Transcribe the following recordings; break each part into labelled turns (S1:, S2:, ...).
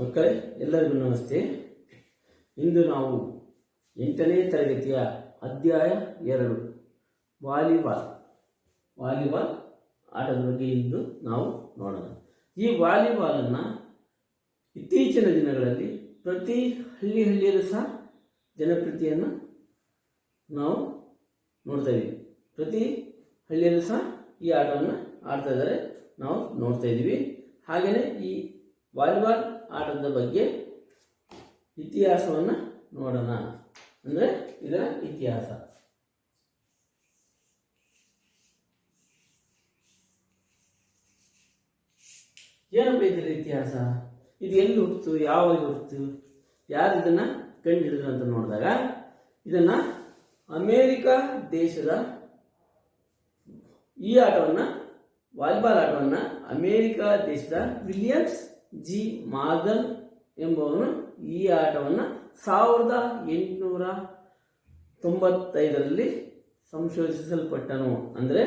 S1: ಮಕ್ಕಳೇ, ಎಲ್ಲರಿಗೂ ನಮಸ್ತೆ. ಇಂದು ನಾವು 8ನೇ ತರಗತಿಯ ಅಧ್ಯಾಯ 2 ವಾಲಿಬಾಲ್ ಆಟದ ಬಗ್ಗೆ ಇಂದು ನಾವು ನೋಡೋಣ. ಈ ವಾಲಿಬಾಲನ್ನು ಇತ್ತೀಚಿನ ದಿನಗಳಲ್ಲಿ ಪ್ರತಿ ಹಳ್ಳಿಯಲ್ಲೂ ಸಹ ಜನಪ್ರಿಯತೆಯನ್ನು ನಾವು ನೋಡ್ತಾ ಇದ್ದೀವಿ. ಪ್ರತಿ ಹಳ್ಳಿಯಲ್ಲೂ ಸಹ ಈ ಆಟವನ್ನು ಆಡ್ತಾ ಇದ್ದಾರೆ, ನಾವು ನೋಡ್ತಾ ಇದ್ದೀವಿ. ಹಾಗೆಯೇ ಈ ವಾಲಿಬಾಲ್ ಆಟದ ಬಗ್ಗೆ ಇತಿಹಾಸವನ್ನು ನೋಡೋಣ. ಅಂದರೆ ಇದರ ಇತಿಹಾಸ ಏನಪ್ಪ ಇದರ ಇತಿಹಾಸ? ಇದು ಎಲ್ಲಿ ಹುಟ್ಟಿತು, ಯಾವಾಗ ಹುಟ್ಟಿತು, ಯಾರು ಇದನ್ನು ಕಂಡು ಹಿಡಿದ್ರು ಅಂತ ನೋಡಿದಾಗ ಇದನ್ನು ಅಮೇರಿಕ ದೇಶದ ಈ ಆಟವನ್ನು ವಾಲಿಬಾಲ್ ಆಟವನ್ನು ಅಮೇರಿಕ ದೇಶದ ವಿಲಿಯಮ್ಸ್ ಜಿ ಮಾರ್ಗನ್ ಎಂಬುವನು ಈ ಆಟವನ್ನು 1895ರಲ್ಲಿ ಸಂಶೋಧಿಸಲ್ಪಟ್ಟನು. ಅಂದರೆ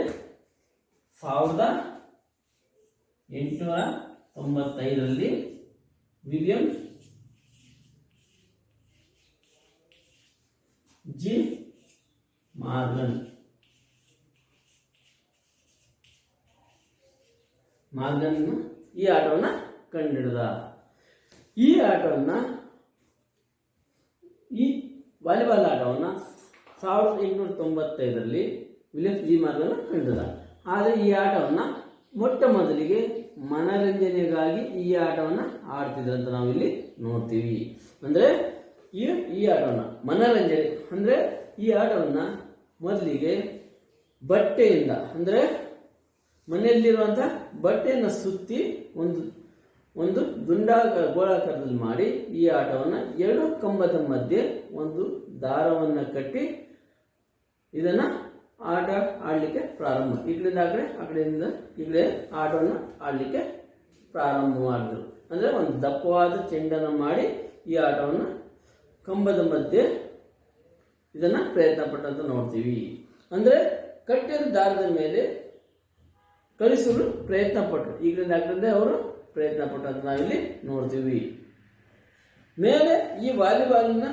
S1: 1895ರಲ್ಲಿ ವಿಲಿಯಂ ಜಿ ಮಾರ್ಗನ್ ಈ ಆಟವನ್ನು ಕಂಡುಹಿಡಿದ. ಈ ಆಟವನ್ನು ಈ ವಾಲಿಬಾಲ್ ಆಟವನ್ನು 1895ರಲ್ಲಿ ವಿಲಿಯಂ ಜಿ ಮಾರ್ಗನ್ ಕಂಡುಹಿಡಿದ. ಆದರೆ ಈ ಆಟವನ್ನು ಮೊಟ್ಟ ಮೊದಲಿಗೆ ಮನರಂಜನೆಗಾಗಿ ಈ ಆಟವನ್ನು ಆಡ್ತಿದ್ರು ಅಂತ ನಾವಿಲ್ಲಿ ನೋಡ್ತೀವಿ. ಅಂದರೆ ಈ ಆಟವನ್ನು ಮನರಂಜನೆ ಅಂದರೆ ಈ ಆಟವನ್ನು ಮೊದಲಿಗೆ ಬಟ್ಟೆಯಿಂದ, ಅಂದರೆ ಮನೆಯಲ್ಲಿರುವಂಥ ಬಟ್ಟೆಯನ್ನು ಸುತ್ತಿ ಒಂದು ಗೋಳಾಕಾರದಲ್ಲಿ ಮಾಡಿ ಈ ಆಟವನ್ನು 2 ಕಂಬದ ಮಧ್ಯೆ ಒಂದು ದಾರವನ್ನು ಕಟ್ಟಿ ಇದನ್ನು ಆಟ ಆಡಲಿಕ್ಕೆ ಪ್ರಾರಂಭ, ಈ ಕಡೆಯಿಂದ ಆ ಕಡೆ, ಆ ಕಡೆಯಿಂದ ಈ ಕಡೆ ಆಟವನ್ನು ಆಡಲಿಕ್ಕೆ ಪ್ರಾರಂಭ ಮಾಡಿದ್ರು. ಅಂದರೆ ಒಂದು ದಪ್ಪವಾದ ಚೆಂಡನ್ನು ಮಾಡಿ ಈ ಆಟವನ್ನು ಕಂಬದ ಮಧ್ಯೆ ಇದನ್ನು ಪ್ರಯತ್ನ ಪಟ್ಟಂತ ನೋಡ್ತೀವಿ. ಅಂದರೆ ಕಟ್ಟಿದ ದಾರದ ಮೇಲೆ ಕಳಿಸಲು ಪ್ರಯತ್ನ ಪಟ್ಟರು, ಈ ಕಡೆಯಿಂದ ಆ ಕಡೆಯಿಂದ ಅವರು ಪ್ರಯತ್ನ ಪಟ್ಟಂತ ನಾವಿಲ್ಲಿ ನೋಡ್ತೀವಿ. ಮೇಲೆ ಈ ವಾಲಿಬಾಲಿನ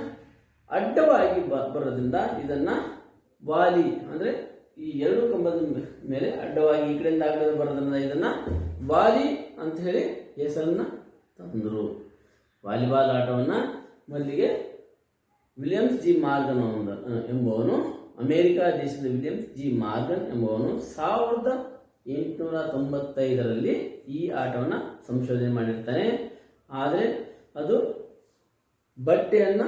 S1: ಅಡ್ಡವಾಗಿ ಬರೋದ್ರಿಂದ ಇದನ್ನು ವಾಲಿ, ಅಂದರೆ ಈ 2 ಕಂಬದ ಮೇಲೆ ಅಡ್ಡವಾಗಿ ಈ ಕಡೆಯಿಂದ ಆ ಕಡೆ ಬರೋದ್ರಿಂದ ಇದನ್ನು ವಾಲಿ ಅಂತ ಹೇಳಿ ಹೆಸರನ್ನು ತಂದರು. ವಾಲಿಬಾಲ್ ಆಟವನ್ನು ಮೊದಲಿಗೆ ವಿಲಿಯಮ್ಸ್ ಜಿ ಮಾರ್ಗನ್ ಎಂಬುವನು, ಅಮೇರಿಕ ದೇಶದ ವಿಲಿಯಮ್ಸ್ ಜಿ ಮಾರ್ಗನ್ ಎಂಬುವನು 1895ರಲ್ಲಿ ಈ ಆಟವನ್ನು ಸಂಶೋಧನೆ ಮಾಡಿರ್ತಾನೆ. ಆದರೆ ಅದು ಬಟ್ಟೆಯನ್ನು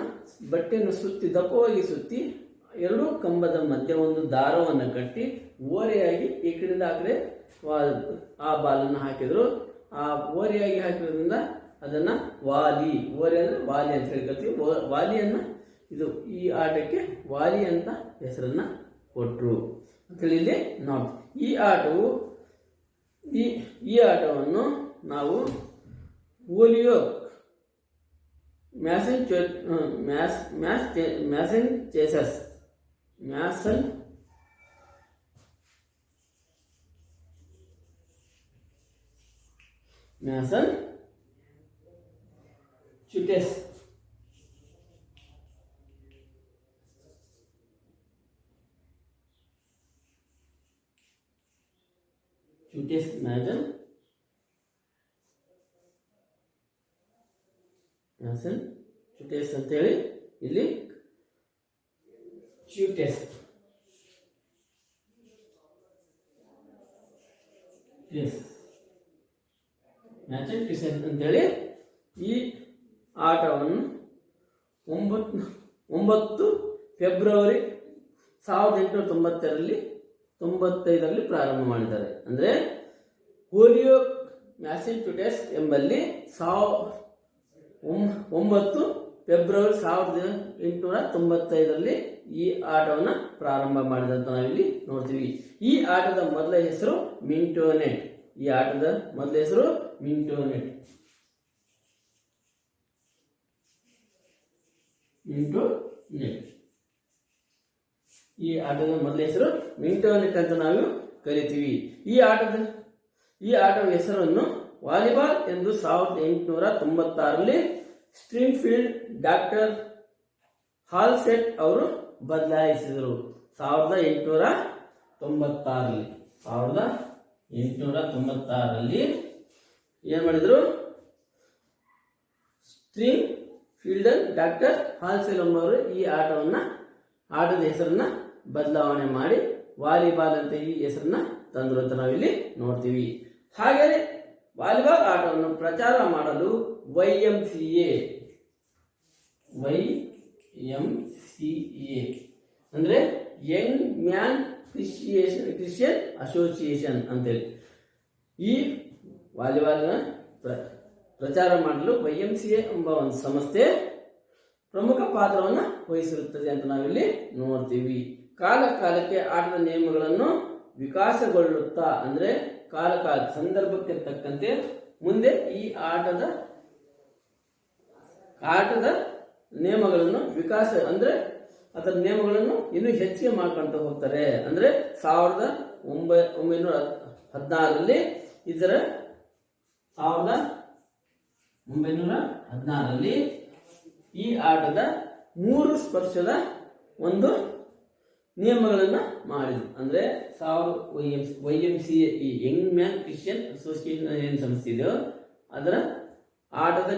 S1: ಸುತ್ತಿ, ದಪ್ಪವಾಗಿ ಸುತ್ತಿ 2 ಕಂಬದ ಮಧ್ಯೆ ಒಂದು ದಾರವನ್ನು ಕಟ್ಟಿ ಓರೆಯಾಗಿ ಈ ಕಡೆಯಿಂದ ಆ ಕಡೆ ಆ ಬಾಲನ್ನು ಹಾಕಿದ್ರು. ಆ ಓರೆಯಾಗಿ ಹಾಕಿರೋದ್ರಿಂದ ಅದನ್ನು ಓರೆ ಅಂದರೆ ವಾಲಿ ಅಂತ ಹೇಳಿ ಕರಿತೀವಿ. ವಾಲಿಯನ್ನು ಈ ಆಟಕ್ಕೆ ವಾಲಿ ಅಂತ ಹೆಸರನ್ನು ಕೊಟ್ಟರು ಅಂತೇಳಿ ಇಲ್ಲಿ ನೋಡಿ. ಈ ಆಟವನ್ನು ನಾವು ಹೋಲಿಯೋಕ್ ಮ್ಯಾಸಚೂಸೆಟ್ಸ್ ಅಂತೇಳಿ ಇಲ್ಲಿ ಅಂತೇಳಿ ಈ ಆಟವನ್ನು 9 ಫೆಬ್ರವರಿ 1895ರಲ್ಲಿ ಪ್ರಾರಂಭ ಮಾಡಿದ್ದಾರೆ. ಅಂದರೆ ಹೋಲಿಯೋಕ್ ಮ್ಯಾಸಚೂಸೆಟ್ಸ್ ಎಂಬಲ್ಲಿ 9 ಫೆಬ್ರವರಿ 1895ರಲ್ಲಿ ಈ ಆಟವನ್ನು ಪ್ರಾರಂಭ ಮಾಡಿದಂತ ನಾವಿಲ್ಲಿ ನೋಡ್ತೀವಿ. ಈ ಆಟದ ಮೊದಲ ಹೆಸರು ಮಿಂಟೋನೆಟ್. ಈ ಆಟದ ಮೊದಲ ಹೆಸರು ಮಿಂಟೋನೆಟ್. ಈ ಆಟದ ಮೊದಲ ಹೆಸರು ಮಿಂಟೋನೆಟ್ ಅಂತ ನಾವು ಕರಿತೀವಿ. ಈ ಆಟದ ಹೆಸರನ್ನು ವಾಲಿಬಾಲ್ ಎಂದು 1896ರಲ್ಲಿ ಸ್ಟ್ರಿಂಗ್ಫೀಲ್ಡ್ ಡಾಕ್ಟರ್ ಹಾಲ್ಸೆಟ್ ಅವರು ಬದಲಾಯಿಸಿದರು. 1896ರಲ್ಲಿ ಏನ್ ಮಾಡಿದ್ರು? ಸ್ಟ್ರಿಂಗ್ ಫೀಲ್ಡರ್ ಡಾಕ್ಟರ್ ಹಾಲ್ಸೆಟ್ ಎಂಬವರು ಈ ಆಟದ ಹೆಸರನ್ನ ಬದಲಾವಣೆ ಮಾಡಿ ವಾಲಿಬಾಲ್ ಅಂತ ಈ ಹೆಸರನ್ನ ತಂದ್ರು ಅಂತ ನಾವಿಲ್ಲಿ ನೋಡ್ತೀವಿ. ಹಾಗೆಯೇ ವಾಲಿಬಾಲ್ ಆಟವನ್ನು ಪ್ರಚಾರ ಮಾಡಲು YMCA ಅಂದ್ರೆ ಯಂಗ್ ಮ್ಯಾನ್ ಕ್ರಿಶ್ಚಿಯನ್ ಅಸೋಸಿಯೇಷನ್ ಅಂತೇಳಿ ಈ ವಾಲಿಬಾಲ್ನ ಪ್ರಚಾರ ಮಾಡಲು YMCA ಎಂಬ ಒಂದು ಸಂಸ್ಥೆ ಪ್ರಮುಖ ಪಾತ್ರವನ್ನು ವಹಿಸಿರುತ್ತದೆ ಅಂತ ನಾವಿಲ್ಲಿ ನೋಡ್ತೀವಿ. ಕಾಲ ಕಾಲಕ್ಕೆ ಆಟದ ನಿಯಮಗಳನ್ನು ವಿಕಾಸಗೊಳ್ಳುತ್ತಾ ಅಂದ್ರೆ ಕಾಲ ಸಂದರ್ಭಕ್ಕೆ ತಕ್ಕಂತೆ ಮುಂದೆ ಈ ಆಟದ ನಿಯಮಗಳನ್ನು ಅದರ ನಿಯಮಗಳನ್ನು ಇನ್ನೂ ಹೆಚ್ಚಿಗೆ ಮಾಡ್ಕೊಂತ ಹೋಗ್ತಾರೆ. ಅಂದ್ರೆ 1916ರಲ್ಲಿ ಈ ಆಟದ 3 ಸ್ಪರ್ಶದ ಒಂದು ನಿಯಮಗಳನ್ನ ಮಾಡಿದ್ರು. ಅಂದ್ರೆ YMCA ಈ ಯಂಗ್ ಮ್ಯಾನ್ ಕ್ರಿಶ್ಚಿಯನ್ ಅಸೋಸಿಯೇಷನ್ ಏನ್ ಸಂಸ್ಥೆ ಇದೆಯೋ ಅದರ ಆಟದ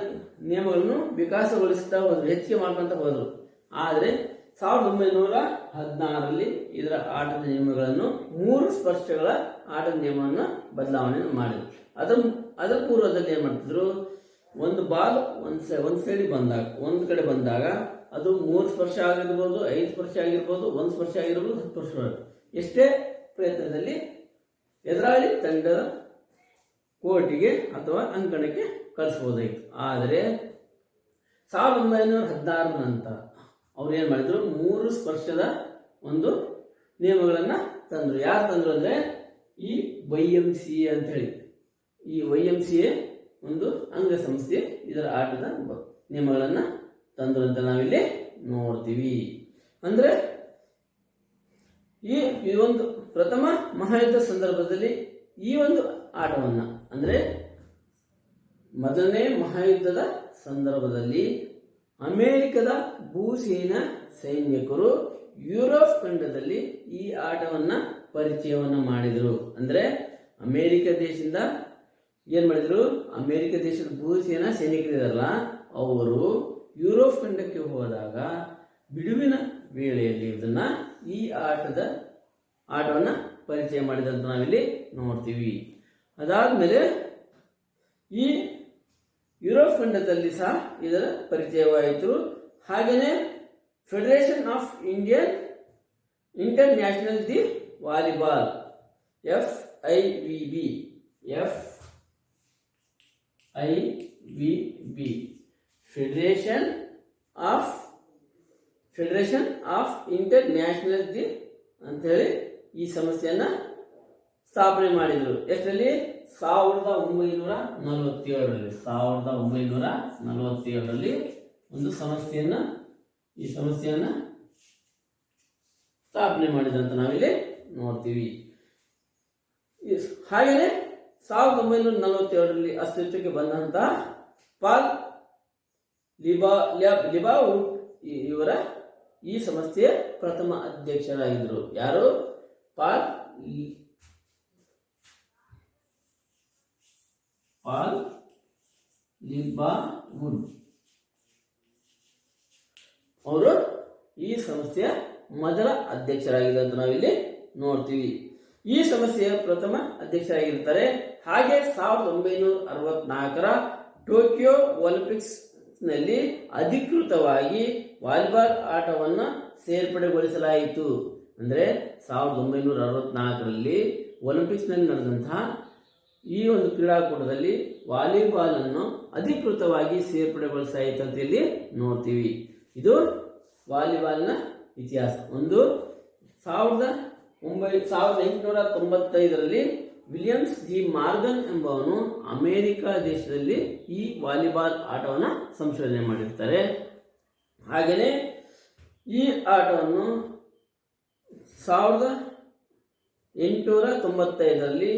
S1: ನಿಯಮಗಳನ್ನು ವಿಕಾಸಗೊಳಿಸ್ತಾ ಹೋದ್ರು, ಹೆಚ್ಚಿಗೆ ಮಾಡ್ಕೊಂತ ಹೋದ್ರು. ಆದ್ರೆ 1916ರಲ್ಲಿ ಇದರ ಆಟದ ನಿಯಮಗಳನ್ನು 3 ಸ್ಪರ್ಶಗಳ ಆಟದ ನಿಯಮವನ್ನು ಬದಲಾವಣೆ ಮಾಡಿದ್ರು. ಅದರ ಪೂರ್ವದಲ್ಲಿ ಏನ್ ಮಾಡ್ತಿದ್ರು? ಒಂದು ಬಾಲ್ ಒಂದ್ ಕಡೆ ಬಂದಾಗ ಅದು 3 ಸ್ಪರ್ಶ ಆಗಿರ್ಬೋದು, 5 ಸ್ಪರ್ಶ ಆಗಿರ್ಬೋದು, 1 ಸ್ಪರ್ಶ ಆಗಿರ್ಬೋದು, 10 ಸ್ಪರ್ಶ ಎಷ್ಟೇ ಪ್ರಯತ್ನದಲ್ಲಿ ಎದುರಾಳಿ ತಂಡದ ಕೋರ್ಟಿಗೆ ಅಥವಾ ಅಂಕಣಕ್ಕೆ ಕಳಿಸಬಹುದಾಗಿತ್ತು. ಆದರೆ 1916 ನಂತರ ಅವ್ರು ಏನ್ ಮಾಡಿದ್ರು? 3 ಸ್ಪರ್ಶದ ಒಂದು ನಿಯಮಗಳನ್ನ ತಂದ್ರು. ಯಾರು ತಂದ್ರು ಅಂದ್ರೆ ಈ YMCA ಅಂತ ಹೇಳಿ ಈ YMCA ಒಂದು ಅಂಗಸಂಸ್ಥೆ ಇದರ ಆಟದ ನಿಯಮಗಳನ್ನ ತಂದ್ರು ಅಂತ ನಾವಿಲ್ಲಿ ನೋಡ್ತೀವಿ. ಅಂದ್ರೆ ಈ ಒಂದು ಪ್ರಥಮ ಮಹಾಯುದ್ಧ ಸಂದರ್ಭದಲ್ಲಿ ಈ ಒಂದು ಆಟವನ್ನ ಅಂದ್ರೆ ಮೊದಲನೇ ಮಹಾಯುದ್ಧದ ಸಂದರ್ಭದಲ್ಲಿ ಅಮೆರಿಕದ ಭೂಸೇನಾ ಸೈನಿಕರು ಯುರೋಪ್ ಖಂಡದಲ್ಲಿ ಈ ಆಟವನ್ನ ಪರಿಚಯವನ್ನ ಮಾಡಿದ್ರು. ಅಂದ್ರೆ ಅಮೆರಿಕ ದೇಶದಿಂದ ಏನ್ ಮಾಡಿದ್ರು? ಅಮೆರಿಕ ದೇಶದ ಭೂಸೇನಾ ಸೈನಿಕರಿದಾರಲ್ಲ ಅವರು ಯುರೋಪ್ ಖಂಡಕ್ಕೆ ಹೋದಾಗ ಬಿಡುವಿನ ವೇಳೆಯಲ್ಲಿ ಈ ಆಟವನ್ನ ಪರಿಚಯ ಮಾಡಿದಂತ ನಾವಿಲ್ಲಿ ನೋಡ್ತೀವಿ. ಅದಾದ್ಮೇಲೆ ಈ ಯುರೋಪ್ ಖಂಡದಲ್ಲಿ ಸಹ ಇದರ ಪರಿಚಯವಾಯಿತು. ಹಾಗೆಯೇ federation of Indian international the volleyball FIVB federation of international the ಅಂತ ಹೇಳಿ ಈ ಸಂಸ್ಥೆಯನ್ನ ಸ್ಥಾಪನೆ ಮಾಡಿದ್ರು. ಎಷ್ಟರಲ್ಲಿ? 1947ರಲ್ಲಿ ಒಂದು ಈ ಸಂಸ್ಥೆಯನ್ನ ಸ್ಥಾಪನೆ ಮಾಡಿದಂತ ನಾವಿಲ್ಲಿ ನೋಡ್ತೀವಿ. ಹಾಗೆಯೇ 1947ರಲ್ಲಿ ಅಸ್ತಿತ್ವಕ್ಕೆ ಬಂದಂತಹ ಪಾಲ್ ಲಿಬಾವು ಇವರ ಈ ಸಂಸ್ಥೆಯ ಪ್ರಥಮ ಅಧ್ಯಕ್ಷರಾಗಿದ್ದರು. ಯಾರು? ಪಾಲ್ ಲಿಬಾವುಡ್ ಅವರು ಈ ಸಂಸ್ಥೆಯ ಮೊದಲ ಅಧ್ಯಕ್ಷರಾಗಿದ್ದರು ಅಂತ ನಾವಿಲ್ಲಿ ನೋಡ್ತೀವಿ. ಈ ಸಂಸ್ಥೆಯ ಪ್ರಥಮ ಅಧ್ಯಕ್ಷರಾಗಿರ್ತಾರೆ. ಹಾಗೆ 1964ರ ಟೋಕಿಯೋ ಒಲಿಂಪಿಕ್ಸ್ ನಲ್ಲಿ ಅಧಿಕೃತವಾಗಿ ವಾಲಿಬಾಲ್ ಆಟವನ್ನ ಸೇರ್ಪಡೆಗೊಳಿಸಲಾಯಿತು. ಅಂದ್ರೆ 1964ರಲ್ಲಿ ಒಲಿಂಪಿಕ್ಸ್ ನಲ್ಲಿ ನಡೆದಂತಹ ಈ ಒಂದು ಕ್ರೀಡಾಕೂಟದಲ್ಲಿ ವಾಲಿಬಾಲ್ ಅನ್ನು ಅಧಿಕೃತವಾಗಿ ಸೇರ್ಪಡೆಗೊಳಿಸಲಾಯಿತು ಅಂತ ಇಲ್ಲಿ ನೋಡ್ತೀವಿ. ಇದು ವಾಲಿಬಾಲ್ನ ಇತಿಹಾಸ. 1895ರಲ್ಲಿ ವಿಲಿಯಮ್ಸ್ ಜಿ ಮಾರ್ಗನ್ ಎಂಬವನು ಅಮೆರಿಕ ದೇಶದಲ್ಲಿ ಈ ವಾಲಿಬಾಲ್ ಆಟವನ್ನು ಸಂಶೋಧನೆ ಮಾಡಿರ್ತಾರೆ. ಹಾಗೆಯೇ ಈ ಆಟವನ್ನು 1895ರಲ್ಲಿ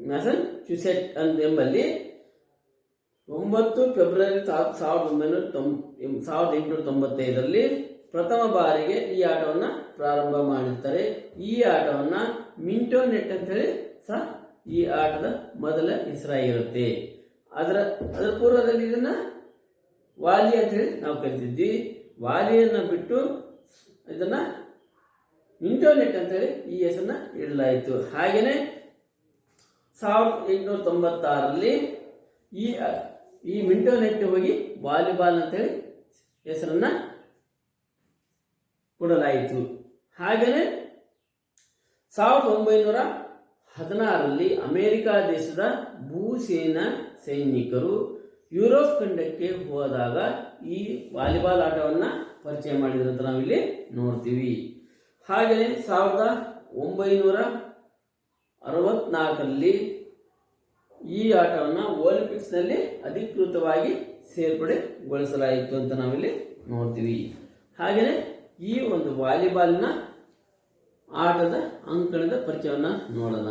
S1: ಮ್ಯಾಸಚ್ಯುಸೆಟ್ ಎಂಬಲ್ಲಿ 9 ಫೆಬ್ರವರಿ 1895ರಲ್ಲಿ ಪ್ರಥಮ ಬಾರಿಗೆ ಈ ಆಟವನ್ನ ಪ್ರಾರಂಭ ಮಾಡಿರ್ತಾರೆ. ಈ ಆಟವನ್ನ ಮಿಂಟೋ ನೆಟ್ ಅಂತ ಹೇಳಿ ಸಹ ಈ ಆಟದ ಮೊದಲ ಹೆಸರಾಗಿರುತ್ತೆ. ಅದರ ಪೂರ್ವದಲ್ಲಿ ಇದನ್ನ ವಾಲಿ ಅಂತ ಹೇಳಿ ನಾವು ಕರಿತಿದ್ವಿ. ವಾಲಿಯನ್ನ ಬಿಟ್ಟು ಇದನ್ನ ಮಿಂಟೋ ನೆಟ್ ಅಂತ ಹೇಳಿ ಈ ಹೆಸರನ್ನ ಇಡಲಾಯಿತು. ಹಾಗೇನೆ 1896ರಲ್ಲಿ ಈ ಮಿಂಟೋ ನೆಟ್ ಹೋಗಿ ವಾಲಿಬಾಲ್ ಅಂತ ಹೇಳಿ ಹೆಸರನ್ನ ಕೊಡಲಾಯಿತು. ಹಾಗೆಯೇ 1916ರಲ್ಲಿ ಅಮೆರಿಕ ದೇಶದ ಭೂಸೇನಾ ಸೈನಿಕರು ಯುರೋಪ್ ಖಂಡಕ್ಕೆ ಹೋದಾಗ ಈ ವಾಲಿಬಾಲ್ ಆಟವನ್ನ ಪರಿಚಯ ಮಾಡಿದ್ರು ಅಂತ ನಾವಿಲ್ಲಿ ನೋಡ್ತೀವಿ. ಹಾಗೆಯೇ 1964ರಲ್ಲಿ ಈ ಆಟವನ್ನು ಒಲಿಂಪಿಕ್ಸ್ ನಲ್ಲಿ ಅಧಿಕೃತವಾಗಿ ಸೇರ್ಪಡೆಗೊಳಿಸಲಾಯಿತು ಅಂತ ನಾವಿಲ್ಲಿ ನೋಡ್ತೀವಿ. ಹಾಗೆಯೇ ಈ ಒಂದು ವಾಲಿಬಾಲ್ನ ಆಟದ ಅಂಕಣದ ಪರಿಚಯವನ್ನ ನೋಡೋಣ.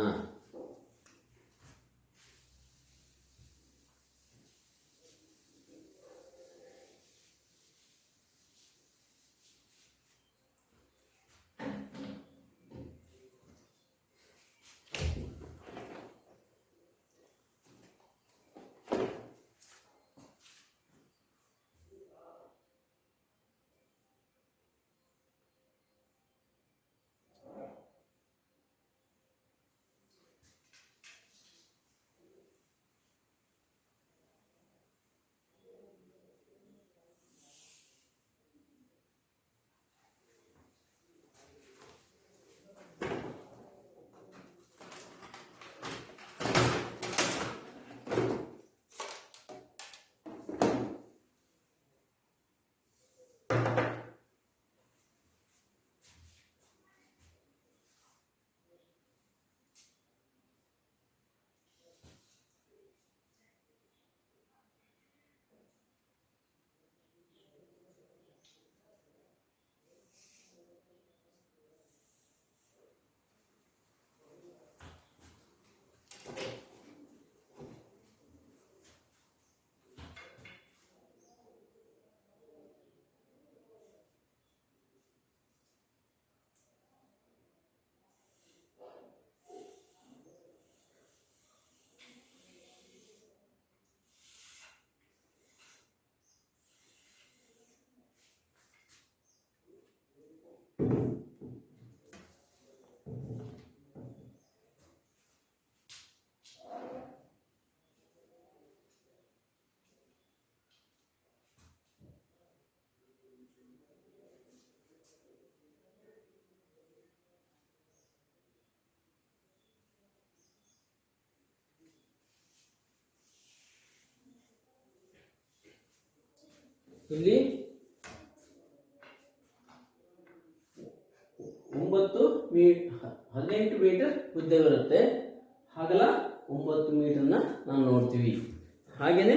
S1: ಇಲ್ಲಿ 18 ಮೀಟರ್ ಉದ್ದವಿರುತ್ತೆ. ಅಗಲ 9 ಮೀಟರ್ನ ನಾವು ನೋಡ್ತೀವಿ. ಹಾಗೇನೆ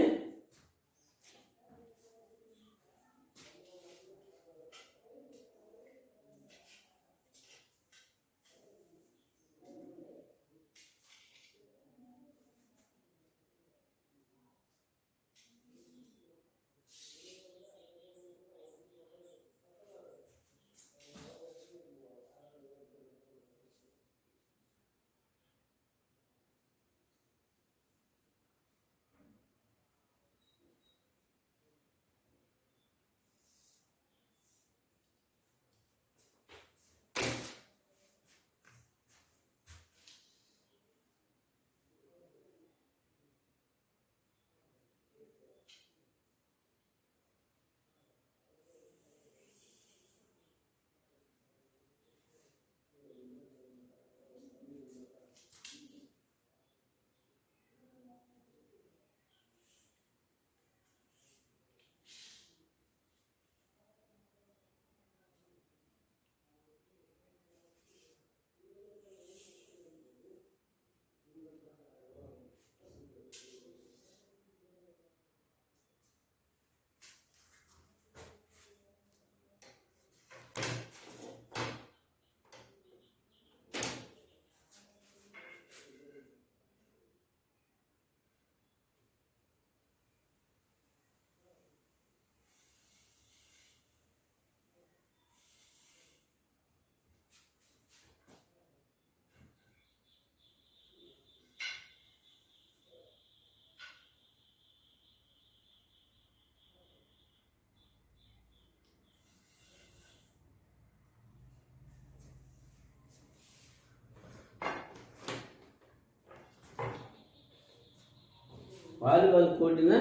S1: ವಾಲಿಬಾಲ್ ಕೋರ್ಟಿನ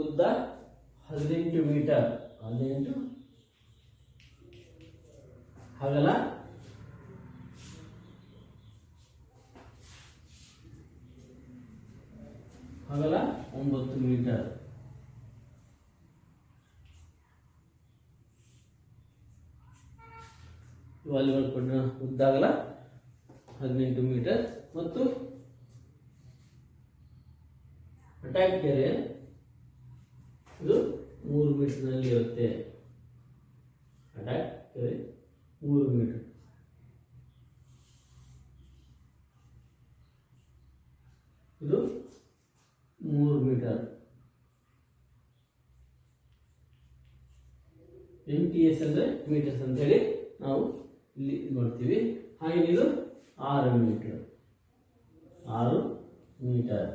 S1: ಉದ್ದ 18 ಮೀಟರ್, 18 ಅಗಲ 9 ಮೀಟರ್. ವಾಲಿಬಾಲ್ ಕೋರ್ಟಿನ ಉದ್ದ ಅಗಲ 18 ಮೀಟರ್ ಮತ್ತು ಅಟ್ಯಾಕ್ ಗೆರೆ ಇದು 3 ಮೀಟರ್ನಲ್ಲಿ ಇರುತ್ತೆ. ಅಟ್ಯಾಕ್ ಗೆರೆ 3 ಮೀಟರ್. ಇದು 3 ಮೀಟರ್. MTS ಅಂದರೆ ಮೀಟರ್ಸ್ ಅಂತ ಹೇಳಿ ನಾವು ಇಲ್ಲಿ ನೋಡ್ತೀವಿ. ಹಾಗೆ ಇದು 6 ಮೀಟರ್, 6 ಮೀಟರ್.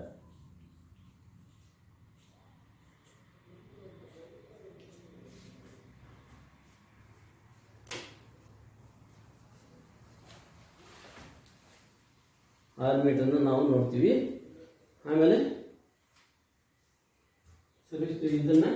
S1: ಮೀಟರ್ನ ನಾವು ನೋಡ್ತೀವಿ. ಆಮೇಲೆ ಇದನ್ನ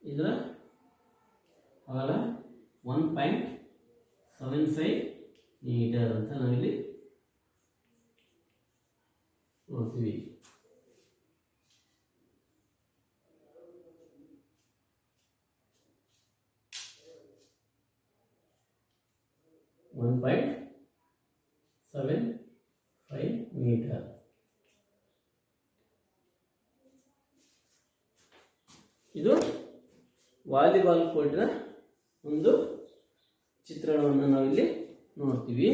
S1: ಇದರ ಅಗಲ 1.75 ಮೀಟರ್ ಅಂತ ನಾವಿಲ್ಲಿ ನೋಡ್ತೀವಿ. ಮೀಟರ್. ಇದು ವಾಲಿಬಾಲ್ ಕೋರ್ಟಿನ ಒಂದು ಚಿತ್ರಣವನ್ನು ನಾವಿಲ್ಲಿ ನೋಡ್ತೀವಿ.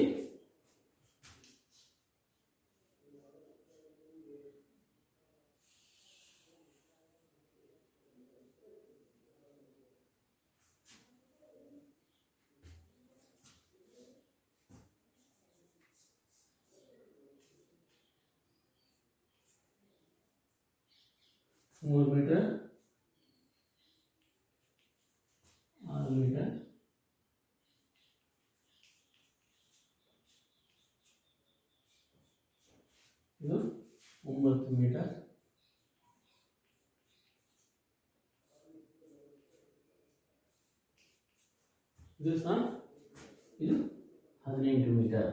S1: ಮೂರು ಮೀಟರ್, 6 ಮೀಟರ್, ಇದು 9 ಮೀಟರ್, ಇದು ಸಹ ಇದು 18 ಮೀಟರ್.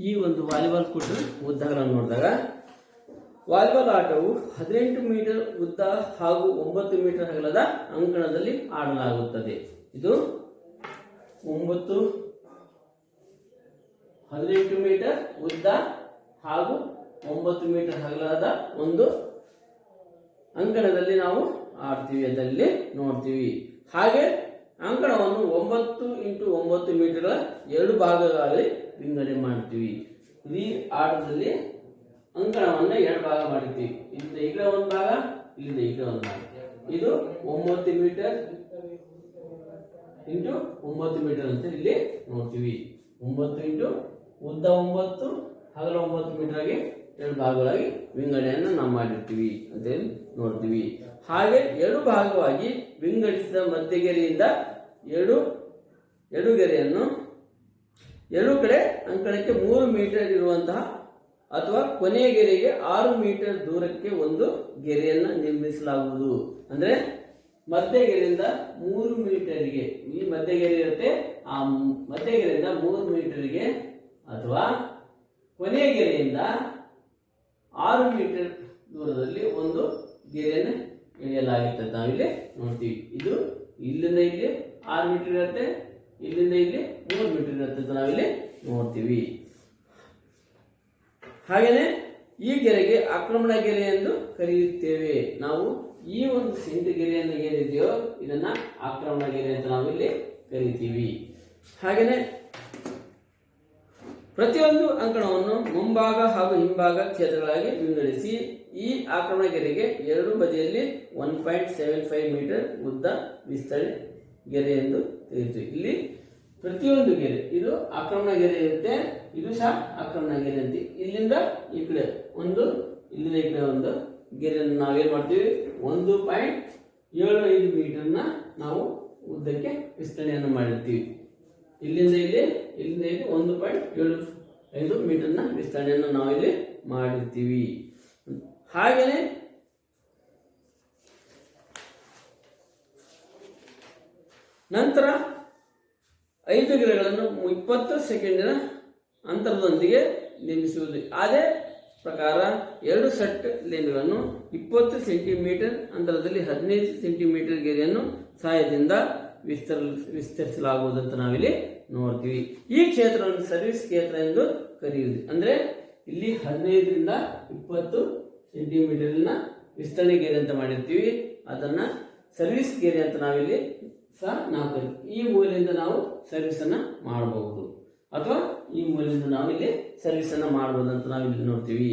S1: ಈ ಒಂದು ವಾಲಿಬಾಲ್ ಕೋರ್ಟ್ ಉದ್ದಗಳನ್ನು ನೋಡಿದಾಗ ವಾಲಿಬಾಲ್ ಆಟವು 18 ಮೀಟರ್ ಉದ್ದ ಹಾಗೂ 9 ಮೀಟರ್ ಅಗಲದ ಅಂಕಣದಲ್ಲಿ ಆಡಲಾಗುತ್ತದೆ. ಇದು 18 ಮೀಟರ್ ಉದ್ದ ಹಾಗೂ 9 ಮೀಟರ್ ಅಗಲದ ಒಂದು ಅಂಕಣದಲ್ಲಿ ನಾವು ಆಡ್ತೀವಿ ಅದರಲ್ಲಿ ನೋಡ್ತೀವಿ. ಹಾಗೆ ಅಂಕಣವನ್ನು 9x9 ಮೀಟರ್ 2 ಭಾಗಗಳಲ್ಲಿ ವಿಂಗಡಣೆ ಮಾಡ್ತೀವಿ. ಈ ಆಟದಲ್ಲಿ ಅಂಕಣವನ್ನು 2 ಭಾಗ ಮಾಡಿರ್ತೀವಿ. ಇಲ್ಲಿಂದ ಈ ಕಡೆ ಒಂದು ಭಾಗ, ಇಲ್ಲಿಂದ ಈ ಕಡೆ ಒಂದು ಭಾಗ. ಇದು 9 ಮೀಟರ್ ಇಂಟು 9 ಮೀಟರ್ ಅಂತ ಇಲ್ಲಿ ನೋಡ್ತೀವಿ. 9 ಇಂಟು ಉದ್ದ 9 ಅಗಲ 9 ಮೀಟರ್ ಆಗಿ 2 ಭಾಗಗಳಾಗಿ ವಿಂಗಡಣೆಯನ್ನು ನಾವು ಮಾಡಿರ್ತೀವಿ ಅಂತ ಹೇಳಿ ನೋಡ್ತೀವಿ. ಹಾಗೆ 2 ಭಾಗವಾಗಿ ವಿಂಗಡಿಸಿದ ಮಧ್ಯಗೆರೆಯಿಂದ ಎಡಗೆರೆಯನ್ನು 2 ಕಡೆ ಅಂಕಣಕ್ಕೆ 3 ಮೀಟರ್ ಇರುವಂತಹ ಅಥವಾ ಕೊನೆಯ ಗೆರೆಗೆ 6 ಮೀಟರ್ ದೂರಕ್ಕೆ ಒಂದು ಗೆರೆಯನ್ನು ನಿರ್ಮಿಸಲಾಗುವುದು. ಅಂದ್ರೆ ಮಧ್ಯಗೆರೆಯಿಂದ 3 ಮೀಟರ್ಗೆ ಈ ಮಧ್ಯಗೆರೆ ಇರುತ್ತೆ, ಆ ಮಧ್ಯಗೆರೆಯಿಂದ 3 ಮೀಟರ್ಗೆ ಅಥವಾ ಕೊನೆಯ ಗೆರೆಯಿಂದ 6 ಮೀಟರ್ ದೂರದಲ್ಲಿ ಒಂದು ಗೆರೆಯನ್ನು ಎಳೆಯಲಾಗುತ್ತದೆ. ನಾವಿಲ್ಲಿ ನೋಡ್ತೀವಿ. ಇದು ಇಲ್ಲಿಂದ ಇಲ್ಲಿ 6 ಮೀಟರ್ ಇರುತ್ತೆ, ಇಲ್ಲಿಂದ ಇಲ್ಲಿ 3 ಮೀಟರ್ ಇರುತ್ತೆ ಅಂತ ನಾವಿಲ್ಲಿ ನೋಡ್ತೀವಿ. ಹಾಗೇನೆ ಈ ಗೆರೆಗೆ ಆಕ್ರಮಣ ಗೆರೆ ಎಂದು ಕರೆಯುತ್ತೇವೆ. ನಾವು ಈ ಒಂದು ಸಿಂಧು ಗೆರೆಯನ್ನು ಏನಿದೆಯೋ ಇದನ್ನ ಆಕ್ರಮಣ ಗೆರೆ ಅಂತ ನಾವಿಲ್ಲಿ ಕರಿತೀವಿ. ಹಾಗೇನೆ ಪ್ರತಿಯೊಂದು ಅಂಕಣವನ್ನು ಮುಂಭಾಗ ಹಾಗೂ ಹಿಂಭಾಗ ಕ್ಷೇತ್ರಗಳಾಗಿ ವಿಂಗಡಿಸಿ ಈ ಆಕ್ರಮಣ ಗೆರೆಗೆ ಎರಡು ಬದಿಯಲ್ಲಿ 1.75 ಮೀಟರ್ ಉದ್ದ ವಿಸ್ತರಣೆ ಗೆರೆ ಎಂದು ತಿಳಿಯಿತು. ಇಲ್ಲಿ ಪ್ರತಿಯೊಂದು ಗೆರೆ ಇದು ಆಕ್ರಮಣ ಗೆರೆ ಇರುತ್ತೆ, ಇದು ಸಹ ಆಕ್ರಮಣ ಗೆರೆ ಅಂತ. ಇಲ್ಲಿಂದ ಈ ಕಡೆ ಒಂದು, ಇಲ್ಲಿಂದ ಈ ಕಡೆ ಒಂದು ಗೆರೆಯನ್ನು ನಾವೇನ್ ಮಾಡ್ತೀವಿ, 1.75 ಮೀಟರ್ನ ನಾವು ಉದ್ದಕ್ಕೆ ವಿಸ್ತರಣೆಯನ್ನು ಮಾಡಿರ್ತೀವಿ. ಇಲ್ಲಿಂದ ಇಲ್ಲಿ 1.75 ಮೀಟರ್ನ ವಿಸ್ತರಣೆಯನ್ನು ನಾವಿಲ್ಲಿ ಮಾಡಿರ್ತೀವಿ. ಹಾಗೆಯೇ ನಂತರ 5 ಗೆರೆಗಳನ್ನು 20 ಸೆಕೆಂಡಿನ ಅಂತರದೊಂದಿಗೆ ನಿರ್ಮಿಸುವುದು. ಅದೇ ಪ್ರಕಾರ 2 ಸೆಟ್ ಲೈನ್ಗಳನ್ನು 20 ಸೆಂಟಿಮೀಟರ್ ಅಂತರದಲ್ಲಿ 15 ಸೆಂಟಿಮೀಟರ್ ಗೆರೆಯನ್ನು ಸಹಾಯದಿಂದ ವಿಸ್ತರಿಸಲಾಗುವುದಂತ ನಾವಿಲ್ಲಿ ನೋಡ್ತೀವಿ. ಈ ಕ್ಷೇತ್ರವನ್ನು ಸರ್ವಿಸ್ ಕ್ಷೇತ್ರ ಎಂದು ಕರೆಯುವುದು. ಅಂದ್ರೆ ಇಲ್ಲಿ 15ರಿಂದ 20 ಸೆಂಟಿಮೀಟರ್ನ ವಿಸ್ತರಣೆ ಗೆರೆ ಅಂತ ಮಾಡಿರ್ತೀವಿ, ಅದನ್ನ ಸರ್ವಿಸ್ ಗೆರೆ ಅಂತ ನಾವಿಲ್ಲಿ ಸಹ ನಾವು ಈ ಮೂಲೆಯಿಂದ ನಾವು ಸರ್ವಿಸ್ ಅನ್ನ ಮಾಡಬಹುದು, ಅಥವಾ ಈ ಮೂಲೆಯಿಂದ ನಾವಿಲ್ಲಿ ಸರ್ವಿಸ್ ಅನ್ನ ಮಾಡಬಹುದು ಅಂತ ನಾವಿಲ್ಲಿ ನೋಡ್ತೀವಿ.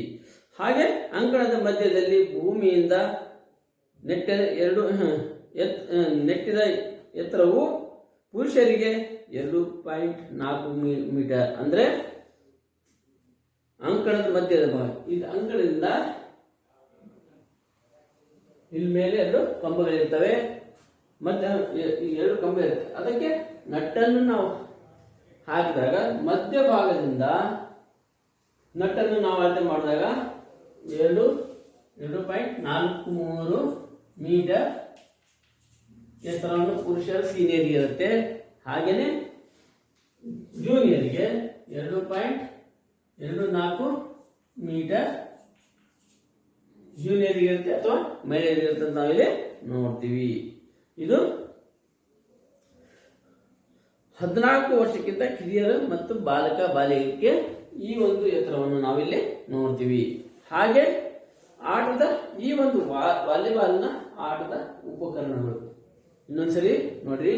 S1: ಹಾಗೆ ಅಂಕಣದ ಮಧ್ಯದಲ್ಲಿ ಭೂಮಿಯಿಂದ ನೆಟ್ಟಿದ ಎತ್ತರವು ಪುರುಷರಿಗೆ 2.4 ಮೀಟರ್. ಅಂದ್ರೆ ಅಂಕಣದ ಮಧ್ಯದ ಭಾಗ, ಇದು ಅಂಕಣದಿಂದ ಇಲ್ಲಿ ಮೇಲೆ 2 ಕಂಬಗಳಿರ್ತವೆ, ಮತ್ತೆ 2 ಕಂಬ ಇರುತ್ತೆ. ಅದಕ್ಕೆ ನಟ್ಟನ್ನು ನಾವು ಹಾಕಿದಾಗ ಮಧ್ಯಭಾಗದಿಂದ ನಟ್ಟನ್ನು ನಾವು ಅಳತೆ ಮಾಡಿದಾಗ 2.43 ಮೀಟರ್ ಎತ್ತರವನ್ನು ಪುರುಷರ ಸೀನಿಯರ್ಗೆ ಇರುತ್ತೆ. ಹಾಗೇನೆ ಜೂನಿಯರ್ಗೆ 2.24 ಮೀಟರ್ ಜೂನಿಯರ್ಗೆ ಇರುತ್ತೆ ಅಥವಾ ಮಹಿಳೆಯರಿಗೆ ಇರುತ್ತೆ ಅಂತ ನಾವಿಲ್ಲಿ ನೋಡ್ತೀವಿ. ಇದು 14 ವರ್ಷಕ್ಕಿಂತ ಕಿರಿಯರು ಮತ್ತು ಬಾಲಕ ಬಾಲಿಕೆ ಈ ಒಂದು ಎತ್ತರವನ್ನು ನಾವಿಲ್ಲಿ ನೋಡ್ತೀವಿ. ಹಾಗೆ ಆಟದ ಈ ಒಂದು ವಾಲಿಬಾಲ್ನ ಆಟದ ಉಪಕರಣಗಳು ಇನ್ನೊಂದ್ಸರಿ ನೋಡ್ರಿ.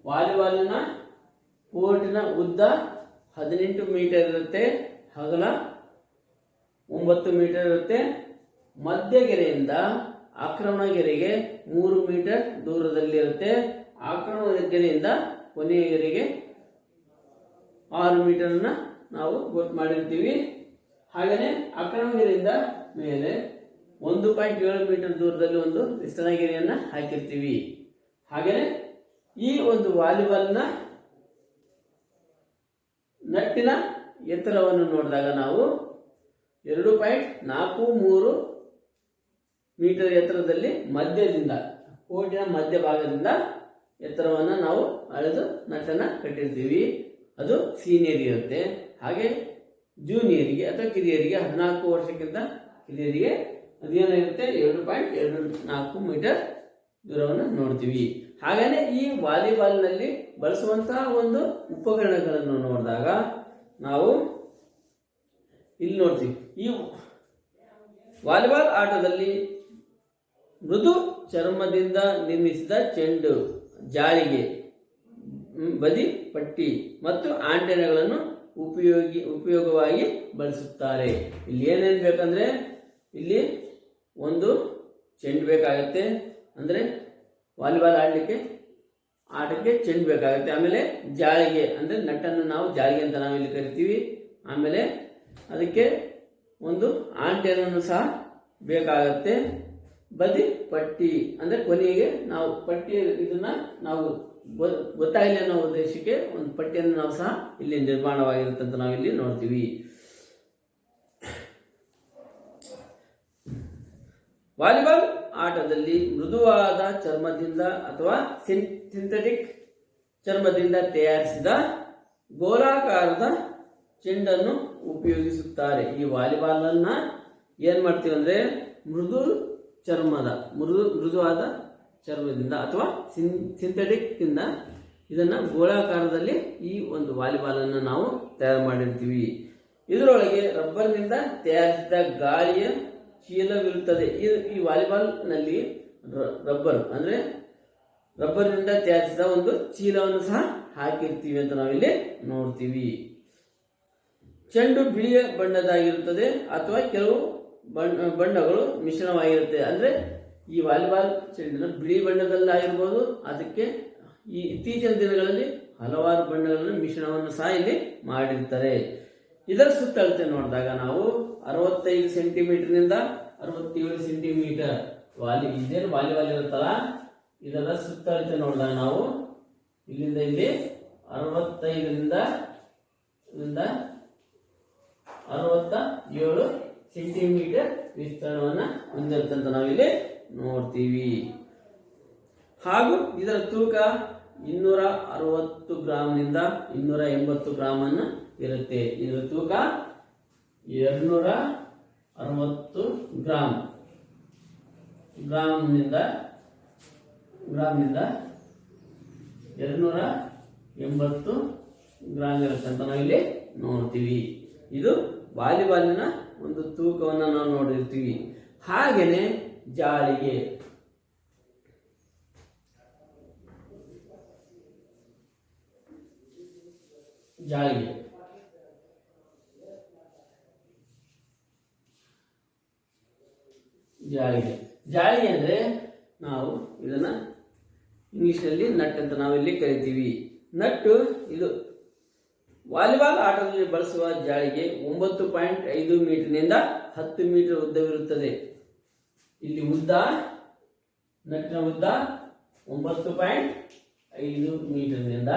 S1: ವಾಲಿಬಾಲಿನ ಕೋರ್ಟಿನ ಉದ್ದ 18 ಮೀಟರ್ ಇರುತ್ತೆ, ಅಗಲ 9 ಮೀಟರ್ ಇರುತ್ತೆ. ಮಧ್ಯಗೆರೆಯಿಂದ ಆಕ್ರಮಣ ಗೆರೆಗೆ 3 ಮೀಟರ್ ದೂರದಲ್ಲಿರುತ್ತೆ. ಆಕ್ರಮಣ ಗೆರೆಯಿಂದ ಕೊನೆಯ ಗೆರೆಗೆ 6 ಮೀಟರ್ ನಾವು ಗೊತ್ತು ಮಾಡಿರ್ತೀವಿ. ಹಾಗೆಯೇ ಆಕ್ರಮಣ ಗೆರೆಯಿಂದ ಮೇಲೆ 1.7 ಮೀಟರ್ ದೂರದಲ್ಲಿ ಒಂದು ವಿಸ್ತರಣಾ ಗೆರೆಯನ್ನ ಹಾಕಿರ್ತೀವಿ. ಹಾಗೆಯೇ ಈ ಒಂದು ವಾಲಿಬಾಲ್ನ ನಟ್ಟಿನ ಎತ್ತರವನ್ನು ನೋಡಿದಾಗ ನಾವು 2.43 ಮೀಟರ್ ಎತ್ತರದಲ್ಲಿ ಮಧ್ಯದಿಂದ ಕೋಟಿನ ಮಧ್ಯಭಾಗದಿಂದ ಎತ್ತರವನ್ನು ನಾವು ಅಳೆದು ನಟ್ಟನ್ನು ಕಟ್ಟಿರ್ತೀವಿ. ಅದು ಸೀನಿಯರ್ ಇರುತ್ತೆ. ಹಾಗೆ ಜೂನಿಯರಿಗೆ ಅಥವಾ ಕಿರಿಯರಿಗೆ 14 ವರ್ಷಕ್ಕಿಂತ ಕಿರಿಯರಿಗೆ ಅದೇನಿರುತ್ತೆ 2.24 ಮೀಟರ್ ದೂರವನ್ನು ನೋಡ್ತೀವಿ. ಹಾಗೇನೆ ಈ ವಾಲಿಬಾಲ್ನಲ್ಲಿ ಬಳಸುವಂತಹ ಒಂದು ಉಪಕರಣಗಳನ್ನು ನೋಡಿದಾಗ ನಾವು ಇಲ್ಲಿ ನೋಡ್ತೀವಿ. ಈ ವಾಲಿಬಾಲ್ ಆಟದಲ್ಲಿ ಮೃದು ಚರ್ಮದಿಂದ ನಿರ್ಮಿಸಿದ ಚೆಂಡು, ಜಾಳಿಗೆ, ಬದಿ ಪಟ್ಟಿ ಮತ್ತು ಆಂಟೆನಾಗಳನ್ನು ಉಪಯೋಗವಾಗಿ ಬಳಸುತ್ತಾರೆ. ಇಲ್ಲಿ ಏನೇನು ಬೇಕಂದ್ರೆ ಇಲ್ಲಿ ಒಂದು ಚೆಂಡು ಬೇಕಾಗುತ್ತೆ, ಅಂದ್ರೆ ವಾಲಿಬಾಲ್ ಆಟಕ್ಕೆ ಚೆಂಡು ಬೇಕಾಗುತ್ತೆ. ಆಮೇಲೆ ಜಾಳಿಗೆ ಅಂದ್ರೆ ನಟ್ಟನ್ನು ನಾವು ಜಾಳಿಗೆ ಅಂತ ನಾವಿಲ್ಲಿ ಕರಿತೀವಿ. ಆಮೇಲೆ ಅದಕ್ಕೆ ಒಂದು ಆಂಟೆನನ್ನು ಸಹ ಬೇಕಾಗುತ್ತೆ. ಬದಿ ಪಟ್ಟಿ ಅಂದ್ರೆ ಕೊನೆಗೆ ನಾವು ಪಟ್ಟಿ ಇದನ್ನ ನಾವು ಗೊತ್ತಾಗಲಿ ಅನ್ನೋ ಉದ್ದೇಶಕ್ಕೆ ಒಂದು ಪಟ್ಟಿಯನ್ನು ನಾವು ಸಹ ಇಲ್ಲಿ ನಿರ್ಮಾಣವಾಗಿರುತ್ತೆ ಅಂತ ನಾವು ಇಲ್ಲಿ ನೋಡ್ತೀವಿ. ವಾಲಿಬಾಲ್ ಆಟದಲ್ಲಿ ಮೃದುವಾದ ಚರ್ಮದಿಂದ ಅಥವಾ ಸಿಂಥೆಟಿಕ್ ಚರ್ಮದಿಂದ ತಯಾರಿಸಿದ ಗೋಲಾಕಾರದ ಚೆಂಡನ್ನು ಉಪಯೋಗಿಸುತ್ತಾರೆ. ಈ ವಾಲಿಬಾಲ್ ಅನ್ನ ಏನ್ ಮಾಡ್ತೀವಿ ಅಂದ್ರೆ ಮೃದುವಾದ ಚರ್ಮದಿಂದ ಅಥವಾ ಸಿಂಥೆಟಿಕ್ ಇಂದ ಇದನ್ನ ಗೋಳಾಕಾರದಲ್ಲಿ ಈ ಒಂದು ವಾಲಿಬಾಲ್ ಅನ್ನು ನಾವು ತಯಾರು ಮಾಡಿರ್ತೀವಿ. ಇದರೊಳಗೆ ರಬ್ಬರ್ನಿಂದ ತಯಾರಿಸಿದ ಗಾಳಿಯ ಚೀಲವಿರುತ್ತದೆ. ಈ ವಾಲಿಬಾಲ್ ನಲ್ಲಿ ರಬ್ಬರ್ನಿಂದ ತಯಾರಿಸಿದ ಒಂದು ಚೀಲವನ್ನು ಸಹ ಹಾಕಿರ್ತೀವಿ ಅಂತ ನಾವಿಲ್ಲಿ ನೋಡ್ತೀವಿ. ಚೆಂಡು ಬಿಳಿಯ ಬಣ್ಣದಾಗಿರುತ್ತದೆ ಅಥವಾ ಕೆಲವು ಬಣ್ಣಗಳು ಮಿಶ್ರಣವಾಗಿರುತ್ತೆ. ಅಂದ್ರೆ ಈ ವಾಲಿಬಾಲ್ ಚೆಂಡಿನ ಬಿಳಿ ಬಣ್ಣದಲ್ಲಾಗಿರ್ಬೋದು, ಅದಕ್ಕೆ ಈ ಇತ್ತೀಚಿನ ದಿನಗಳಲ್ಲಿ ಹಲವಾರು ಬಣ್ಣಗಳನ್ನು ಮಿಶ್ರಣವನ್ನು ಸಹ ಇಲ್ಲಿ ಮಾಡಿರ್ತಾರೆ. ಇದರ ಸುತ್ತಳತೆ ನೋಡಿದಾಗ ನಾವು 65 ಸೆಂಟಿಮೀಟರ್ನಿಂದ 67 ಸೆಂಟಿಮೀಟರ್ ಇದೇನು ವಾಲಿಬಾಲ್ ಇರುತ್ತಲ್ಲ, ಇದರ ಸುತ್ತಳತೆ ನೋಡಿದಾಗ ನಾವು ಇಲ್ಲಿಂದ ಇಲ್ಲಿ 65ರಿಂದ 67 ಸೆಂಟಿಮೀಟರ್ ವಿಸ್ತೀರ್ಣವನ್ನು ಹೊಂದಿರುತ್ತಂತ ನಾವಿಲ್ಲಿ ನೋಡ್ತೀವಿ. ಹಾಗೂ ಇದರ ತೂಕ 260 ಗ್ರಾಮ್ನಿಂದ 280 ಗ್ರಾಮ್ ಅನ್ನು ಇರುತ್ತೆ. ಇದರ ತೂಕ 260 ಗ್ರಾಮ್ನಿಂದ 280 ಗ್ರಾಮ್ ಇರುತ್ತೆ ಅಂತ ನಾವಿಲ್ಲಿ ನೋಡ್ತೀವಿ. ಇದು ವಾಲಿಬಾಲಿನ ಒಂದು ತೂಕವನ್ನು ನಾವು ನೋಡಿರ್ತೀವಿ. ಹಾಗೇನೆ ಜಾಳಿಗೆ ಅಂದ್ರೆ ನಾವು ಇದನ್ನ ಇಂಗ್ಲಿಷ್ನಲ್ಲಿ ನಟ್ ಅಂತ ನಾವಿಲ್ಲಿ ಕರಿತೀವಿ. ನಟ್ಟು ಇದು ವಾಲಿಬಾಲ್ ಆಟದಲ್ಲಿ ಬಳಸುವ ಜಾಳಿಗೆ 9.5 ಮೀಟರ್ನಿಂದ 10 ಮೀಟರ್ ಉದ್ದವಿರುತ್ತದೆ. ಇಲ್ಲಿ ನಟ್ಟಿನ ಉದ್ದ 9.5 ಮೀಟರ್ನಿಂದ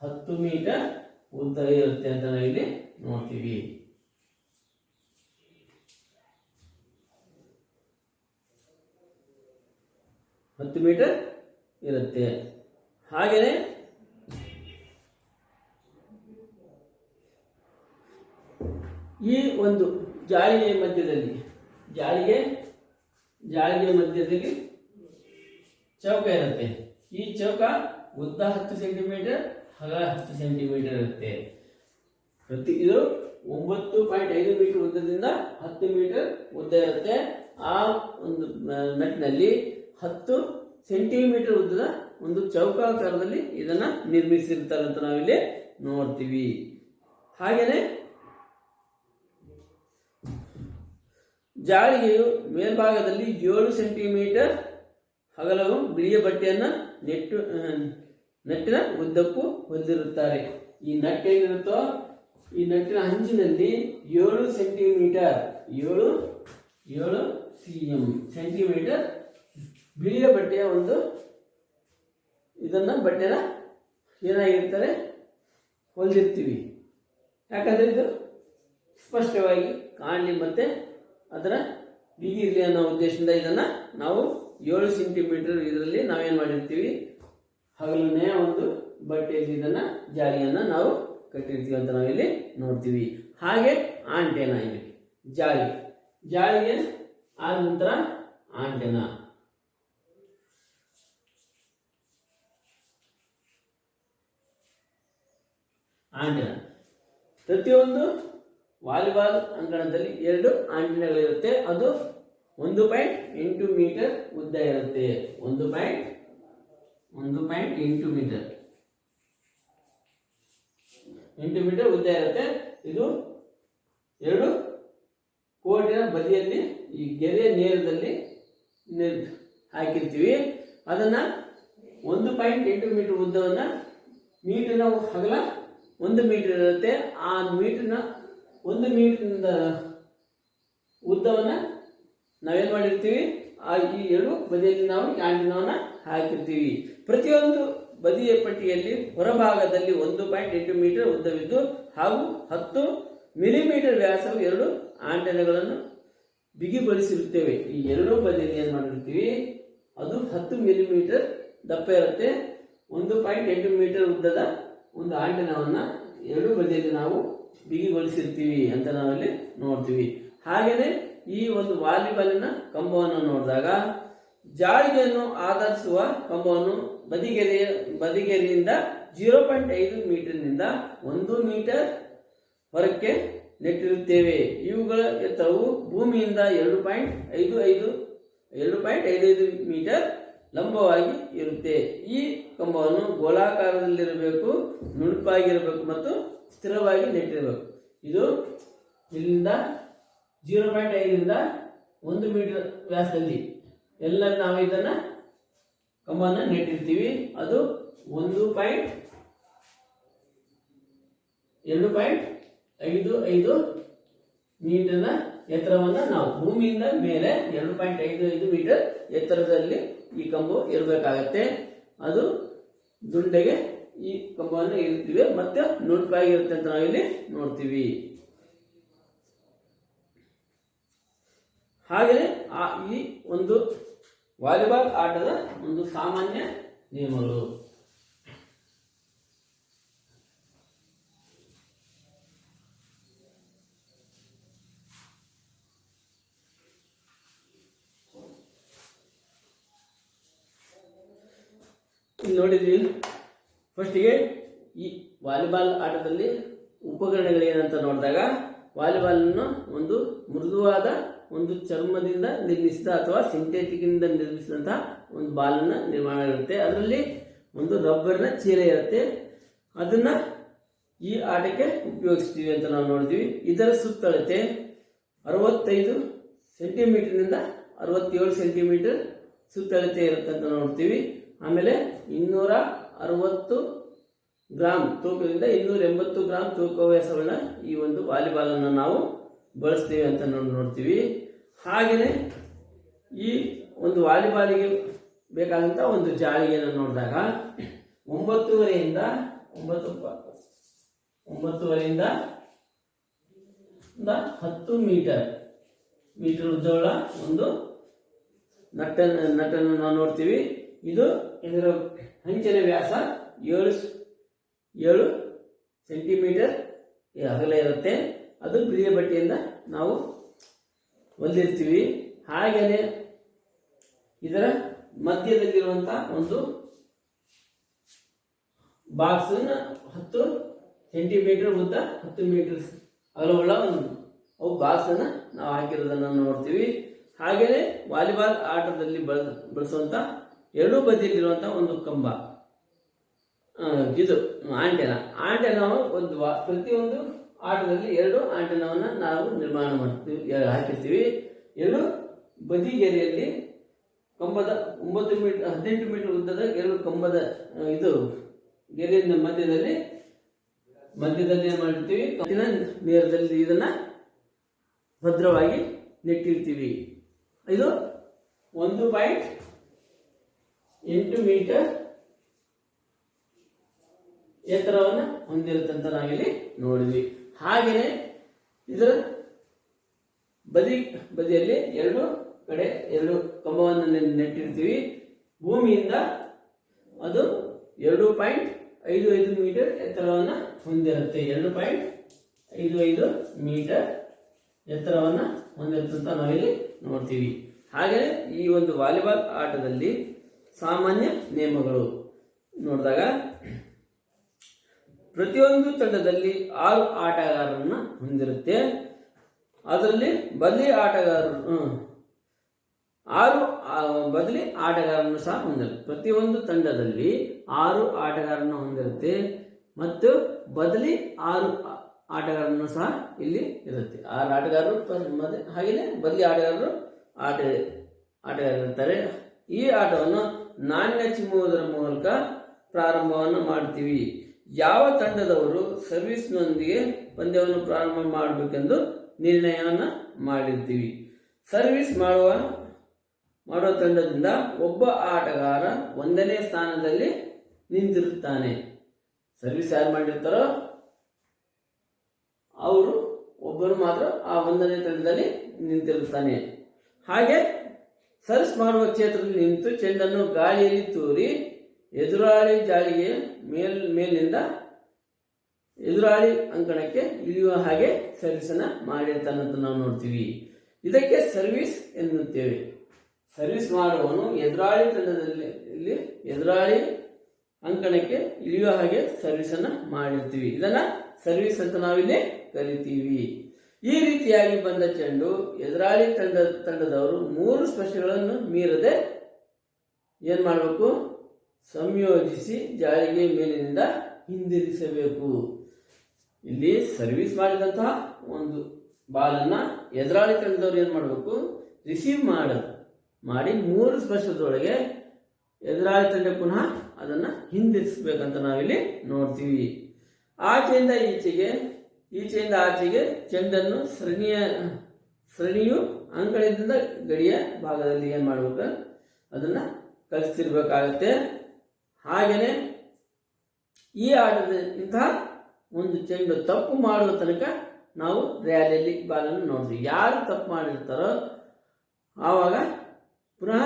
S1: 10 ಮೀಟರ್ ಉದ್ದ ಇರುತ್ತೆ ಅಂತ ನಾವಿಲ್ಲಿ ನೋಡ್ತೀವಿ. ಹತ್ತು ಮೀಟರ್ ಇರುತ್ತೆ. ಹಾಗೆಯೇ ಈ ಒಂದು ಜಾಳಿಗೆ ಮಧ್ಯದಲ್ಲಿ ಚೌಕ ಇರುತ್ತೆ. ಈ ಚೌಕ ಉದ್ದ 10 ಸೆಂಟಿಮೀಟರ್, ಅಗಲ 10 ಸೆಂಟಿಮೀಟರ್ ಇರುತ್ತೆ. ಇದು 9.5 ಮೀಟರ್ ಉದ್ದದಿಂದ 10 ಮೀಟರ್ ಉದ್ದ ಇರುತ್ತೆ. ಆ ಒಂದು ನಟ್ಟಿನಲ್ಲಿ 10 ಸೆಂಟಿಮೀಟರ್ ಉದ್ದದ ಒಂದು ಚೌಕಾಕಾರದಲ್ಲಿ ಇದನ್ನ ನಿರ್ಮಿಸಿರ್ತಾರೆ ಅಂತ ನಾವಿಲ್ಲಿ ನೋಡ್ತೀವಿ. ಹಾಗೇನೆ ಜಾಳಿಗೆಯು ಮೇಲ್ಭಾಗದಲ್ಲಿ 7 ಸೆಂಟಿಮೀಟರ್ ಅಗಲವು ಬಿಳಿಯ ಬಟ್ಟೆಯನ್ನ ನಟ್ಟಿನ ಉದ್ದಕ್ಕೂ ಹೊಂದಿರುತ್ತಾರೆ. ಈ ನಟ್ ಏನಿರುತ್ತೋ ಈ ನಟ್ಟಿನ ಅಂಚಿನಲ್ಲಿ 7 ಸೆಂಟಿಮೀಟರ್ 7 ಸೆಂಟಿಮೀಟರ್ ಬಿಳಿಯ ಬಟ್ಟೆಯ ಒಂದು ಬಟ್ಟೆನ ಏನಾಗಿರ್ತಾರೆ ಹೊಂದಿರ್ತೀವಿ. ಯಾಕಂದ್ರೆ ಇದು ಸ್ಪಷ್ಟವಾಗಿ ಕಾಣಲಿ ಮತ್ತೆ ಅದರ ಬಿಗಿ ಇರಲಿ ಅನ್ನೋ ಉದ್ದೇಶದಿಂದ ಇದನ್ನ ನಾವು 7 ಸೆಂಟಿಮೀಟರ್ ಇದರಲ್ಲಿ ನಾವೇನ್ ಮಾಡಿರ್ತೀವಿ, ಹಗಲನೇ ಒಂದು ಬಟ್ಟೆಯಲ್ಲಿ ಇದನ್ನ ಜಾಳಿಯನ್ನ ನಾವು ಕಟ್ಟಿರ್ತೀವಿ ಅಂತ ನಾವಿಲ್ಲಿ ನೋಡ್ತೀವಿ. ಹಾಗೆ ಆಂಟೆನಾ, ಇದಕ್ಕೆ ಜಾಳಿಗೆ ಆದ ನಂತರ ಆಂಟೆನಾ. ಪ್ರತಿಯೊಂದು ವಾಲಿಬಾಲ್ ಅಂಗಣದಲ್ಲಿ 2 ಆಂಟೆನಾಗಳಿರುತ್ತೆ. ಅದು 1.8 ಮೀಟರ್ ಉದ್ದ ಇರುತ್ತೆ. 1.8 ಮೀಟರ್ ಉದ್ದ ಇರುತ್ತೆ. ಇದು 2 ಕೋರ್ಟಿನ ಬದಿಯಲ್ಲಿ ಈ ಗೆರೆಯ ನೇರದಲ್ಲಿ ಹಾಕಿರ್ತೀವಿ. ಅದನ್ನ 1.8 ಮೀಟರ್ ಉದ್ದವನ್ನ ಮೀಟರ್ನ ಅಗಲ 1 ಮೀಟರ್ ಇರುತ್ತೆ. ಆ ಮೀಟರ್ನ 1 ಮೀಟರ್ನಿಂದ ಉದ್ದವನ್ನ ನಾವೇನ್ ಮಾಡಿರ್ತೀವಿ, ಈ 2 ಬದಿಯಲ್ಲಿ ನಾವು ಆಂಟೆನಾವನ್ನ ಹಾಕಿರ್ತೀವಿ. ಪ್ರತಿಯೊಂದು ಬದಿಯ ಪಟ್ಟಿಯಲ್ಲಿ ಹೊರಭಾಗದಲ್ಲಿ 1.8 ಮೀಟರ್ ಉದ್ದವಿದ್ದು ಹಾಗೂ 10 ಮಿಲಿಮೀಟರ್ ವ್ಯಾಸವು 2 ಆಂಟೆನಾಗಳನ್ನು ಬಿಗಿಗೊಳಿಸಿರುತ್ತೇವೆ. ಈ 2 ಬದಿಯಲ್ಲಿ ಏನ್ ಮಾಡಿರ್ತೀವಿ, ಅದು 10 ಮಿಲಿಮೀಟರ್ ದಪ್ಪ ಇರುತ್ತೆ. 1.8 ಮೀಟರ್ ಉದ್ದದ ಒಂದು ಆಂಟೆನಾವನ್ನ 2 ಬದಿಯಲ್ಲಿ ನಾವು ಬಿಗಿಗೊಳಿಸಿರ್ತೀವಿ ಅಂತ ನಾವಲ್ಲಿ ನೋಡ್ತೀವಿ. ಹಾಗೇನೆ ಈ ಒಂದು ವಾಲಿಬಾಲಿನ ಕಂಬವನ್ನು ನೋಡಿದಾಗ ಜಾಳಿಗೆಯನ್ನು ಆಧರಿಸುವ ಕಂಬವನ್ನು ಬದಿಗೆರೆಯಿಂದ 0.5 ಮೀಟರ್ನಿಂದ 1 ಮೀಟರ್ ಹೊರಕ್ಕೆ ನೆಟ್ಟಿರುತ್ತೇವೆ. ಇವುಗಳ ಎತ್ತರವು ಭೂಮಿಯಿಂದ 2.55 ಮೀಟರ್ ಲಂಬವಾಗಿ ಇರುತ್ತೆ. ಈ ಕಂಬವನ್ನು ಗೋಲಾಕಾರದಲ್ಲಿರಬೇಕು, ನುಣುಪಾಗಿರಬೇಕು ಮತ್ತು ಸ್ಥಿರವಾಗಿ ನೆಟ್ಟಿರಬೇಕು. ಇದು ಇಲ್ಲಿಂದ 0.5ರಿಂದ 1 ಮೀಟರ್ ವ್ಯಾಸದಲ್ಲಿ ಎಲ್ಲ ನಾವು ಇದನ್ನ ಕಂಬವನ್ನು ನೆಟ್ಟಿರ್ತೀವಿ. ಅದು 2.55 ಮೀಟರ್ನ ಎತ್ತರವನ್ನು ನಾವು ಭೂಮಿಯಿಂದ ಮೇಲೆ 2.55 ಮೀಟರ್ ಎತ್ತರದಲ್ಲಿ ಈ ಕಂಬವು ಇರಬೇಕಾಗತ್ತೆ. ಅದು ದುಂಡೆಗೆ ಈ ಕಂಬವನ್ನು ಇರ್ತೀವಿ ಮತ್ತೆ ನುಣುಪಾಗಿರುತ್ತೆ ಅಂತ ನಾವಿಲ್ಲಿ ನೋಡ್ತೀವಿ. ಹಾಗೆಯೇ ಈ ಒಂದು ವಾಲಿಬಾಲ್ ಆಟದ ಒಂದು ಸಾಮಾನ್ಯ ನಿಯಮಗಳು. ನೋಡಿದ್ವಿ. ಫಸ್ಟಿಗೆ ಈ ವಾಲಿಬಾಲ್ ಆಟದಲ್ಲಿ ಉಪಕರಣಗಳೇನಂತ ನೋಡಿದಾಗ ವಾಲಿಬಾಲನ್ನು ಒಂದು ಮೃದುವಾದ ಒಂದು ಚರ್ಮದಿಂದ ನಿರ್ಮಿಸಿದ ಅಥವಾ ಸಿಂಥೆಟಿಕ್ ಇಂದ ನಿರ್ಮಿಸಿದಂತಹ ಒಂದು ಬಾಲನ್ನು ನಿರ್ಮಾಣ ಇರುತ್ತೆ. ಅದರಲ್ಲಿ ಒಂದು ರಬ್ಬರ್ನ ಚೀಲ ಇರುತ್ತೆ. ಅದನ್ನ ಈ ಆಟಕ್ಕೆ ಉಪಯೋಗಿಸ್ತೀವಿ ಅಂತ ನಾವು ನೋಡಿದ್ವಿ. ಇದರ ಸುತ್ತಳತೆ 65 ಸೆಂಟಿಮೀಟರ್ನಿಂದ 67 ಸೆಂಟಿಮೀಟರ್ ಸುತ್ತಳತೆ ಇರುತ್ತೆ ಅಂತ ನೋಡ್ತೀವಿ. ಆಮೇಲೆ 260 ಗ್ರಾಮ್ ತೂಕದಿಂದ 280 ಗ್ರಾಮ್ ತೂಕ ವ್ಯಾಸಗಳನ್ನ ಈ ಒಂದು ವಾಲಿಬಾಲ್ ಅನ್ನು ನಾವು ಬಳಸ್ತೀವಿ ಅಂತ ನೋಡ್ತೀವಿ. ಹಾಗೆಯೇ ಈ ಒಂದು ವಾಲಿಬಾಲಿಗೆ ಬೇಕಾದಂತ ಒಂದು ಜಾಳಿಗೆಯನ್ನು ನೋಡಿದಾಗ 9.5ರಿಂದ 10 ಮೀಟರ್ ಉದ್ದವುಳ್ಳ ಒಂದು ನಟ್ಟನ್ನು ನಾವು ನೋಡ್ತೀವಿ. ಇದರ ಅಂಚಿನ ವ್ಯಾಸ 7 ಸೆಂಟಿಮೀಟರ್ ಅಗಲ ಇರುತ್ತೆ. ಅದು ಬಿಳಿಯ ಬಟ್ಟೆಯಿಂದ ನಾವು ಹೊಲಿರ್ತೀವಿ. ಹಾಗೆಯೇ ಇದರ ಮಧ್ಯದಲ್ಲಿರುವಂತಹ ಒಂದು ಬಾಕ್ಸ್ 10 ಸೆಂಟಿಮೀಟರ್ ಉದ್ದ 10 ಮೀಟರ್ ಅಗಲವುಳ್ಳ ಒಂದು ಬಾಕ್ಸ್ ಅನ್ನ ನಾವು ಹಾಕಿರೋದನ್ನ ನೋಡ್ತೀವಿ. ಹಾಗೆಯೇ ವಾಲಿಬಾಲ್ ಆಟದಲ್ಲಿ ಬಳಸುವಂತ ಎರಡೂ ಬದಿಯಲ್ಲಿರುವಂತಹ ಒಂದು ಕಂಬ, ಇದು ಆಂಟೆನಾ ಒಂದು ಪ್ರತಿಯೊಂದು ಆಟದಲ್ಲಿ 2 ಆಂಟೆನಾವನ್ನ ನಾವು ನಿರ್ಮಾಣ ಮಾಡ್ತೀವಿ, ಹಾಕಿರ್ತೀವಿ. 2 ಬದಿಗೆರೆಯಲ್ಲಿ ಕಂಬದ 18 ಮೀಟರ್ ಉದ್ದದ 2 ಕಂಬದ ಇದು ಗೆರೆಯ ಮಧ್ಯದಲ್ಲಿ ಏನ್ ಮಾಡಿರ್ತೀವಿ, ನೇರದಲ್ಲಿ ಇದನ್ನ ಭದ್ರವಾಗಿ ನೆಟ್ಟಿರ್ತೀವಿ. ಇದು 1.8 ಮೀಟರ್ ಎತ್ತರವನ್ನ ಹೊಂದಿರುತ್ತಂತ ನಾವಿಲ್ಲಿ ನೋಡಿದ್ವಿ. ಹಾಗೆಯೇ ಇದರ ಬದಿಯಲ್ಲಿ 2 ಕಡೆ 2 ಕಂಬವನ್ನು ನೆಟ್ಟಿರ್ತೀವಿ. ಭೂಮಿಯಿಂದ ಅದು 2.55 ಮೀಟರ್ ಎತ್ತರವನ್ನ ಹೊಂದಿರುತ್ತೆ. 2.55 ಮೀಟರ್ ಎತ್ತರವನ್ನ ಹೊಂದಿರುತ್ತಂತ ನಾವಿಲ್ಲಿ ನೋಡ್ತೀವಿ. ಹಾಗೆಯೇ ಈ ಒಂದು ವಾಲಿಬಾಲ್ ಆಟದಲ್ಲಿ ಸಾಮಾನ್ಯ ನಿಯಮಗಳು ನೋಡಿದಾಗ ಪ್ರತಿಯೊಂದು ತಂಡದಲ್ಲಿ 6 ಆಟಗಾರರನ್ನ ಹೊಂದಿರುತ್ತೆ. ಅದರಲ್ಲಿ ಬದಲಿ ಆಟಗಾರರನ್ನು ಸಹ ಹೊಂದಿರುತ್ತೆ. ಪ್ರತಿಯೊಂದು ತಂಡದಲ್ಲಿ 6 ಆಟಗಾರರನ್ನು ಹೊಂದಿರುತ್ತೆ ಮತ್ತು ಬದಲಿ 6 ಆಟಗಾರರನ್ನು ಸಹ ಇಲ್ಲಿ ಇರುತ್ತೆ. 6 ಆಟಗಾರರು ಹಾಗೆಯೇ ಬದಲಿ ಆಟಗಾರರು ಆಟಗಾರರಿರ್ತಾರೆ. ಈ ಆಟವನ್ನು ನಾಣ್ಯ ಚಿಮ್ಮುವುದರ ಮೂಲಕ ಪ್ರಾರಂಭವನ್ನು ಮಾಡ್ತೀವಿ. ಯಾವ ತಂಡದವರು ಸರ್ವಿಸ್ನೊಂದಿಗೆ ಪಂದ್ಯವನ್ನು ಪ್ರಾರಂಭ ಮಾಡಬೇಕೆಂದು ನಿರ್ಣಯವನ್ನು ಮಾಡಿರ್ತೀವಿ. ಸರ್ವಿಸ್ ಮಾಡುವ ತಂಡದಿಂದ ಒಬ್ಬ ಆಟಗಾರ 1ನೇ ಸ್ಥಾನದಲ್ಲಿ ನಿಂತಿರುತ್ತಾನೆ. ಸರ್ವಿಸ್ ಯಾರು ಮಾಡಿರ್ತಾರೋ ಅವರು ಒಬ್ಬರು ಮಾತ್ರ ಆ 1ನೇ ತಂಡದಲ್ಲಿ ನಿಂತಿರುತ್ತಾನೆ. ಹಾಗೆ ಸರ್ವಿಸ್ ಮಾಡುವ ಕ್ಷೇತ್ರದಲ್ಲಿ ನಿಂತು ಚೆಂಡನ್ನು ಗಾಳಿಯಲ್ಲಿ ತೂರಿ ಎದುರಾಳಿ ಜಾಳಿಗೆ ಮೇಲಿನಿಂದ ಎದುರಾಳಿ ಅಂಕಣಕ್ಕೆ ಇಳಿಯುವ ಹಾಗೆ ಸರ್ವಿಸ್ ಅನ್ನ ಮಾಡಿರ್ತಾನಂತ ನಾವು ನೋಡ್ತೀವಿ. ಇದಕ್ಕೆ ಸರ್ವಿಸ್ ಎನ್ನುತ್ತೇವೆ. ಸರ್ವಿಸ್ ಮಾಡುವವನು ಎದುರಾಳಿ ತಂಡದಲ್ಲಿ ಎದುರಾಳಿ ಅಂಕಣಕ್ಕೆ ಇಳಿಯುವ ಹಾಗೆ ಸರ್ವಿಸ್ ಅನ್ನ ಮಾಡಿರ್ತೀವಿ. ಇದನ್ನ ಸರ್ವಿಸ್ ಅಂತ ನಾವಿಲ್ಲಿ ಕರಿತೀವಿ. ಈ ರೀತಿಯಾಗಿ ಬಂದ ಚೆಂಡು ಎದುರಾಳಿ ತಂಡದವರು 3 ಸ್ಪರ್ಶಗಳನ್ನು ಮೀರದೆ ಏನ್ ಮಾಡಬೇಕು, ಸಂಯೋಜಿಸಿ ಜಾಳಿಗೆ ಮೇಲಿನಿಂದ ಹಿಂದಿರಿಸಬೇಕು. ಇಲ್ಲಿ ಸರ್ವಿಸ್ ಮಾಡಿದಂತಹ ಒಂದು ಬಾಲನ್ನ ಎದುರಾಳಿ ತಂಡದವ್ರು ಏನು ಮಾಡಬೇಕು, ರಿಸೀವ್ ಮಾಡಿ 3 ಸ್ಪರ್ಶದೊಳಗೆ ಎದುರಾಳಿ ತಂಡ ಪುನಃ ಅದನ್ನು ಹಿಂದಿರಿಸಬೇಕಂತ ನಾವಿಲ್ಲಿ ನೋಡ್ತೀವಿ. ಆಚೆಯಿಂದ ಆಚೆಗೆ ಚೆಂಡನ್ನು ಸರಣಿಯು ಅಂಕಣದಿಂದ ಗಡಿಯ ಭಾಗದಲ್ಲಿ ಏನು ಮಾಡಬೇಕು, ಅದನ್ನು ಕಳಿಸ್ತಿರ್ಬೇಕಾಗತ್ತೆ. ಹಾಗೆಯೇ ಈ ಆಟದ ಇಂತಹ ಒಂದು ಚೆಂಡು ತಪ್ಪು ಮಾಡುವ ತನಕ ನಾವು ರ್ಯಾಲಿಯಲ್ಲಿ ಬಾಲನ್ನು ನೋಡ್ತೀವಿ. ಯಾರು ತಪ್ಪು ಮಾಡಿರ್ತಾರೋ ಆವಾಗ ಪುನಃ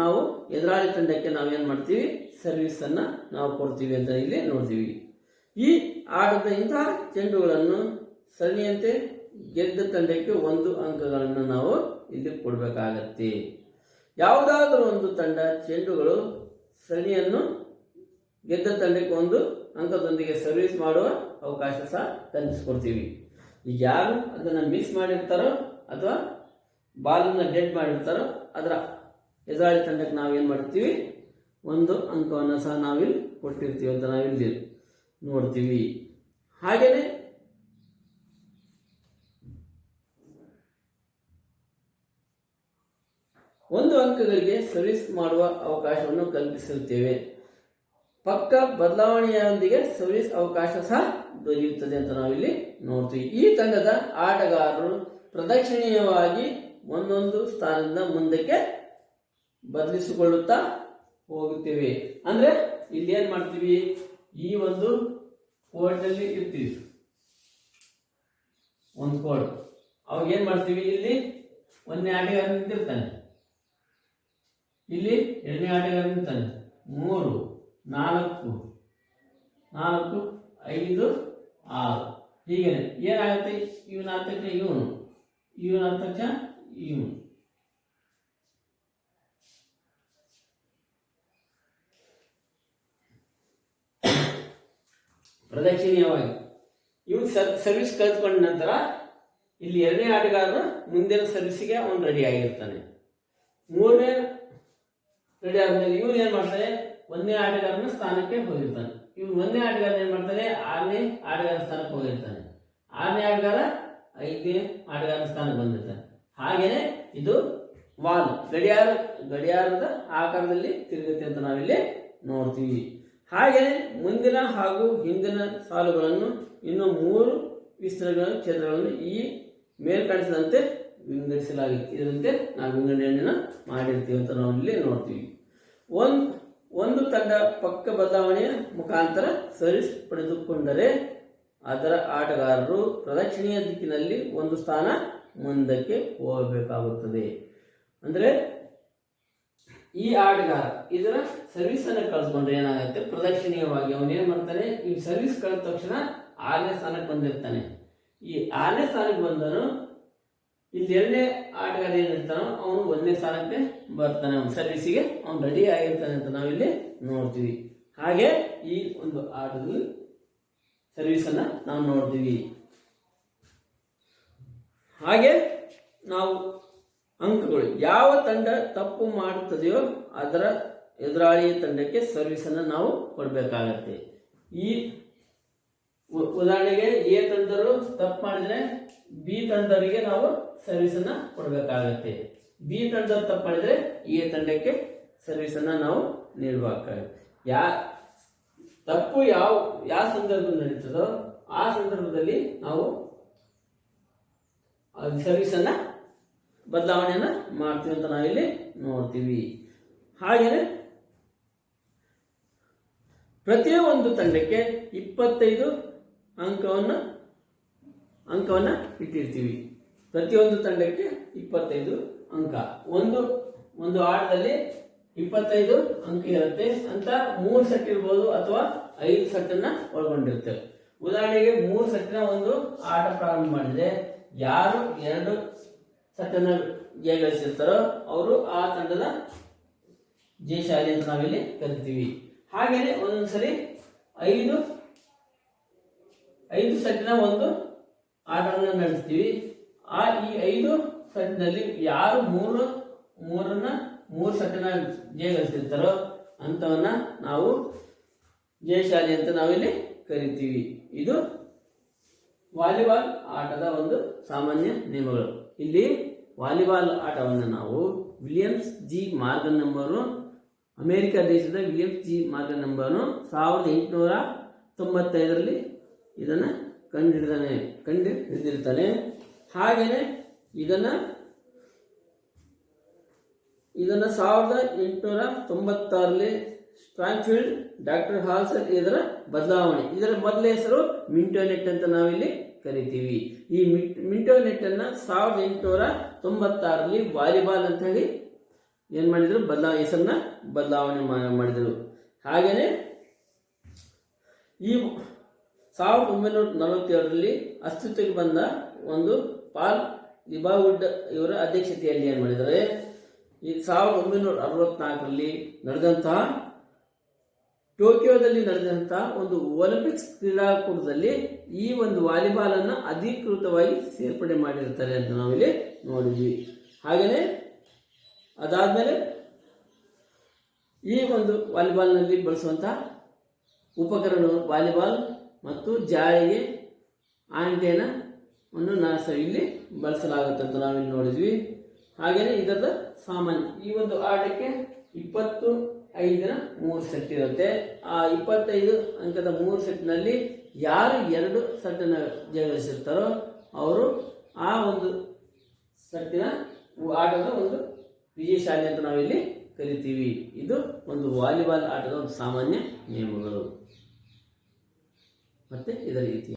S1: ನಾವು ಎದುರಾಳಿ ತಂಡಕ್ಕೆ ನಾವೇನು ಮಾಡ್ತೀವಿ, ಸರ್ವಿಸನ್ನು ನಾವು ಕೊಡ್ತೀವಿ ಅಂತ ಇಲ್ಲಿ ನೋಡ್ತೀವಿ. ಈ ಆಟದ ಇಂತಹ ಚೆಂಡುಗಳನ್ನು ಸರಣಿಯಂತೆ ಗೆದ್ದ ತಂಡಕ್ಕೆ 1 ಅಂಕಗಳನ್ನು ನಾವು ಇಲ್ಲಿ ಕೊಡಬೇಕಾಗತ್ತೆ. ಯಾವುದಾದ್ರೂ ಒಂದು ತಂಡ ಚೆಂಡುಗಳು ಸರಣಿಯನ್ನು ಗೆದ್ದ ತಂಡಕ್ಕೆ 1 ಅಂಕದೊಂದಿಗೆ ಸರ್ವಿಸ್ ಮಾಡುವ ಅವಕಾಶ ಸಹ ಕಲ್ಪಿಸ್ಕೊಡ್ತೀವಿ. ಈಗ ಯಾರು ಅದನ್ನು ಮಿಸ್ ಮಾಡಿರ್ತಾರೋ ಅಥವಾ ಬಾಲನ್ನು ಡೆಡ್ ಮಾಡಿರ್ತಾರೋ ಅದರ ಎದುರಾಳಿ ತಂಡಕ್ಕೆ ನಾವೇನು ಮಾಡ್ತೀವಿ, 1 ಅಂಕವನ್ನು ಸಹ ನಾವಿಲ್ಲಿ ಕೊಟ್ಟಿರ್ತೀವಿ ಅಂತ ನಾವಿಲ್ಲಿ ನೋಡ್ತೀವಿ. ಹಾಗೆಯೇ ಒಂದು ಅಂಕಗಳಿಗೆ ಸರ್ವಿಸ್ ಮಾಡುವ ಅವಕಾಶವನ್ನು ಕಲ್ಪಿಸಿರುತ್ತೇವೆ. ಪಕ್ಕ ಬದಲಾವಣೆಯೊಂದಿಗೆ ಸರ್ವಿಸ್ ಅವಕಾಶ ಸಹ ದೊರೆಯುತ್ತದೆ ಅಂತ ನಾವಿಲ್ಲಿ ನೋಡ್ತೀವಿ. ಈ ತಂಡದ ಆಟಗಾರರು ಪ್ರದಕ್ಷಿಣೀಯವಾಗಿ ಒಂದೊಂದು ಸ್ಥಾನದಿಂದ ಮುಂದಕ್ಕೆ ಬದಲಿಸಿಕೊಳ್ಳುತ್ತಾ ಹೋಗುತ್ತೇವೆ. ಅಂದ್ರೆ ಇಲ್ಲಿ ಏನ್ ಮಾಡ್ತೀವಿ, ಈ ಒಂದು ಕೋರ್ಟ್ನಲ್ಲಿ ಇರ್ತೀವಿ, ಒಂದು ಕೋರ್ಟ್, ಅವಾಗ ಏನ್ ಮಾಡ್ತೀವಿ, ಇಲ್ಲಿ 1ನೇ ಆಟಗಾರ ನಿಂತಿರ್ತಾನೆ, ಇಲ್ಲಿ 2ನೇ ಆಟಗಾರ ನಿಂತಾನೆ, 3 4 5 6 ಹೀಗೆ ಏನಾಗುತ್ತೆ, ಇವನ ಹತ್ತಕ್ಷ ಇವನ ಹತ್ತಕ್ಷ ಇವನು. ಪ್ರದಕ್ಷಿಣೀಯವಾಗಿ ಇವನು ಸರ್ವಿಸ್ ಕಲ್ತ್ಕೊಂಡ ನಂತರ ಇಲ್ಲಿ 2ನೇ ಆಟಗಾರನು ಮುಂದಿನ ಸರ್ವಿಸ್ಗೆ ಅವನು ರೆಡಿ ಆಗಿರ್ತಾನೆ. 3ನೇ ರೆಡಿ ಆದ್ಮೇಲೆ ಇವನು ಏನ್ ಮಾಡ್ತಾನೆ, 1ನೇ ಆಟಗಾರನ ಸ್ಥಾನಕ್ಕೆ ಹೋಗಿರ್ತಾನೆ. ಇವನು 1ನೇ ಆಟಗಾರ ಏನ್ ಮಾಡ್ತಾನೆ, 6ನೇ ಆಟಗಾರ ಸ್ಥಾನಕ್ಕೆ ಹೋಗಿರ್ತಾನೆ. 6ನೇ ಆಟಗಾರ 5ನೇ ಆಟಗಾರನ ಸ್ಥಾನಕ್ಕೆ ಬಂದಿರ್ತಾನೆ. ಹಾಗೇನೆ ಇದು ವಾಲ್ ಗಡಿಯಾರದ ಆಕಾರದಲ್ಲಿ ತಿರುಗುತ್ತೆ ಅಂತ ನಾವಿಲ್ಲಿ ನೋಡ್ತೀವಿ. ಹಾಗೆಯೇ ಮುಂದಿನ ಹಾಗೂ ಹಿಂದಿನ ಸಾಲುಗಳನ್ನು ಇನ್ನು 3 ವಿಸ್ತೃತ ಕ್ಷೇತ್ರಗಳನ್ನು ಈ ಮೇಲ್ಕಾಣಿಸಿದಂತೆ ವಿಂಗಡಿಸಲಾಗಿದೆ. ಇದರಂತೆ ನಾವು ವಿಂಗಡಣೆಯನ್ನು ಮಾಡಿರ್ತೀವಿ ಅಂತ ನಾವು ಇಲ್ಲಿ ನೋಡ್ತೀವಿ. ಒಂದು ತಂಡ ಪಕ್ಕ ಬದಲಾವಣೆಯ ಮುಖಾಂತರ ಸರ್ವಿಸ್ ಪಡೆದುಕೊಂಡರೆ ಅದರ ಆಟಗಾರರು ಪ್ರದಕ್ಷಿಣೆಯ ದಿಕ್ಕಿನಲ್ಲಿ 1 ಸ್ಥಾನ ಮುಂದಕ್ಕೆ ಹೋಗಬೇಕಾಗುತ್ತದೆ. ಅಂದ್ರೆ ಈ ಆಟಗಾರ ಇದರ ಸರ್ವಿಸ್ ಅನ್ನು ಕಳಿಸ್ಕೊಂಡ್ರೆ ಏನಾಗುತ್ತೆ, ಪ್ರದಕ್ಷಿಣೀಯವಾಗಿ ಅವನು ಏನ್ ಮಾಡ್ತಾನೆ, ಈ ಸರ್ವಿಸ್ ಕಳೆದ ತಕ್ಷಣ 6ನೇ ಸ್ಥಾನಕ್ಕೆ ಬಂದಿರ್ತಾನೆ. ಈ 6ನೇ ಸ್ಥಾನಕ್ಕೆ ಬಂದನು, ಇಲ್ಲಿ 2ನೇ ಆಟಗಾರ ಏನಿರ್ತಾನೋ ಅವನು 1ನೇ ಸ್ಥಾನಕ್ಕೆ ಬರ್ತಾನೆ, ಅವನು ಸರ್ವಿಸಿಗೆ ಅವನು ರೆಡಿ ಆಗಿರ್ತಾನೆ ಅಂತ ನಾವಿಲ್ಲಿ ನೋಡ್ತೀವಿ. ಹಾಗೆ ಈ ಒಂದು ಆಟದಲ್ಲಿ ಸರ್ವಿಸ್ ಅನ್ನ ನಾವು ನೋಡ್ತೀವಿ. ಹಾಗೆ ನಾವು ಅಂಕಗಳು, ಯಾವ ತಂಡ ತಪ್ಪು ಮಾಡುತ್ತದೆಯೋ ಅದರ ಎದುರಾಳಿ ತಂಡಕ್ಕೆ ಸರ್ವಿಸ್ ಅನ್ನು ನಾವು ಕೊಡಬೇಕಾಗತ್ತೆ. ಈ ಉದಾಹರಣೆಗೆ ಎ ತಂಡರು ತಪ್ಪು ಮಾಡಿದ್ರೆ ಬಿ ತಂಡರಿಗೆ ನಾವು ಸರ್ವಿಸ್ ಅನ್ನ ಕೊಡಬೇಕಾಗತ್ತೆ. ಬಿ ತಂಡರು ತಪ್ಪು ಮಾಡಿದ್ರೆ ಎ ತಂಡಕ್ಕೆ ಸರ್ವಿಸ್ ಅನ್ನ ನಾವು ನೀಡಬೇಕಾಗುತ್ತೆ. ತಪ್ಪು ಯಾವ ಸಂದರ್ಭದಲ್ಲಿ ನಡೀತದೋ ಆ ಸಂದರ್ಭದಲ್ಲಿ ನಾವು ಸರ್ವಿಸ್ ಅನ್ನ ಬದಲಾವಣೆಯನ್ನ ಮಾಡ್ತೀವಿ ಅಂತ ನಾವಿಲ್ಲಿ ನೋಡ್ತೀವಿ. ಹಾಗೆಯೇ ಪ್ರತಿಯೊಂದು ತಂಡಕ್ಕೆ 25 ಅಂಕವನ್ನ ಇಟ್ಟಿರ್ತೀವಿ. ಪ್ರತಿಯೊಂದು ತಂಡಕ್ಕೆ 25 ಅಂಕ. ಒಂದು ಆಟದಲ್ಲಿ 25 ಅಂಕ ಇರುತ್ತೆ ಅಂತ 3 ಸೆಟ್ ಇರ್ಬೋದು ಅಥವಾ 5 ಸೆಟ್ ಅನ್ನ ಒಳಗೊಂಡಿರ್ತೇವೆ. ಉದಾಹರಣೆಗೆ 3 ಸೆಟ್ನ ಒಂದು ಆಟ ಪ್ರಾರಂಭ ಮಾಡಿದ್ರೆ ಯಾರು 2 ಸೆಟ್ ಅನ್ನ ಜಯಗಳಿಸಿರ್ತಾರೋ ಅವರು ಆ ತಂಡದ ಜಯಶಾಲಿ ಅಂತ ನಾವಿಲ್ಲಿ ಕರಿತೀವಿ. ಹಾಗೇನೆ ಒಂದೊಂದ್ಸರಿ 5 ಸೆಟ್ನ ಒಂದು ಆಟವನ್ನು ನಡೆಸ್ತೀವಿ. ಈ 5 ಸೆಟ್ನಲ್ಲಿ ಯಾರು 3 ಸೆಟ್ನ ಜಯಗಳಿಸಿರ್ತಾರೋ ಅಂತವನ್ನ ನಾವು ಜಯಶಾಲಿ ಅಂತ ನಾವಿಲ್ಲಿ ಕರಿತೀವಿ. ಇದು ವಾಲಿಬಾಲ್ ಆಟದ ಒಂದು ಸಾಮಾನ್ಯ ನಿಯಮಗಳು. ಇಲ್ಲಿ ವಾಲಿಬಾಲ್ ಆಟವನ್ನು ನಾವು ವಿಲಿಯಮ್ಸ್ ಜಿ ಮಾರ್ಗನ್ ಎಂಬರು, ಅಮೆರಿಕ ದೇಶದ ವಿಲಿಯಮ್ಸ್ ಜಿ ಮಾರ್ಗನ್ ಎಂಬನು 1895ರಲ್ಲಿ ಇದನ್ನು ಕಂಡುಹಿಡಿದಿರ್ತಾನೆ. ಹಾಗೆಯೇ ಇದನ್ನು 1896ರಲ್ಲಿ ಸ್ಟ್ರಾನ್ಫೀಲ್ಡ್, ಡಾಕ್ಟರ್ ಹಾಲ್ಸರ್ ಇದರ ಬದಲಾವಣೆ. ಇದರ ಮೊದಲ ಹೆಸರು ಮಿಂಟೋನೆಟ್ ಅಂತ ನಾವಿಲ್ಲಿ ಕರಿತೀವಿ. ಈ ಮಿಂಟೋನೆಟ್ ಅನ್ನ 1896ರಲ್ಲಿ ವಾಲಿಬಾಲ್ ಅಂತ ಹೇಳಿ ಏನ್ ಮಾಡಿದ್ರು, ಹೆಸರನ್ನ ಬದಲಾವಣೆ ಮಾಡಿದರು. ಹಾಗೇನೆ ಈ 1947ರಲ್ಲಿ ಅಸ್ತಿತ್ವಕ್ಕೆ ಬಂದ ಒಂದು ಪಾಲ್ ಲಿಬಾವುಡ್ ಇವರ ಅಧ್ಯಕ್ಷತೆಯಲ್ಲಿ ಏನ್ ಮಾಡಿದ್ದಾರೆ, ಈ 1964ರಲ್ಲಿ ನಡೆದಂತಹ ಟೋಕಿಯೋದಲ್ಲಿ ನಡೆದಂತಹ ಒಂದು ಒಲಿಂಪಿಕ್ಸ್ ಕ್ರೀಡಾಕೂಟದಲ್ಲಿ ಈ ಒಂದು ವಾಲಿಬಾಲ್ ಅನ್ನು ಅಧಿಕೃತವಾಗಿ ಸೇರ್ಪಡೆ ಮಾಡಿರ್ತಾರೆ ಅಂತ ನಾವಿಲ್ಲಿ ನೋಡಿದ್ವಿ. ಹಾಗೆಯೇ ಅದಾದ್ಮೇಲೆ ಈ ಒಂದು ವಾಲಿಬಾಲ್ನಲ್ಲಿ ಬಳಸುವಂತಹ ಉಪಕರಣಗಳು ವಾಲಿಬಾಲ್ ಮತ್ತು ಜಾಳಿಗೆ ಆಂಟೆನಾವನ್ನು ಇಲ್ಲಿ ಬಳಸಲಾಗುತ್ತೆ ಅಂತ ನಾವಿಲ್ಲಿ ನೋಡಿದ್ವಿ. ಹಾಗೆಯೇ ಇದರ ಸಾಮಾನ್ಯ ಈ ಒಂದು ಆಟಕ್ಕೆ 25ನ 3 ಸೆಟ್ ಇರುತ್ತೆ. ಆ 25 ಅಂಕದ 3 ಸೆಟ್ನಲ್ಲಿ ಯಾರು 2 ಸೆಟ್ಟನ್ನು ಜಯಗಳಿಸಿರ್ತಾರೋ ಅವರು ಆ ಒಂದು ಸೆಟ್ಟಿನ ಆಟದ ಒಂದು ವಿಜಯಶಾಲಿ ಅಂತ ನಾವಿಲ್ಲಿ ಕರಿತೀವಿ. ಇದು ಒಂದು ವಾಲಿಬಾಲ್ ಆಟದ ಒಂದು ಸಾಮಾನ್ಯ ನಿಯಮಗಳು ಮತ್ತೆ ಇದರ ರೀತಿ.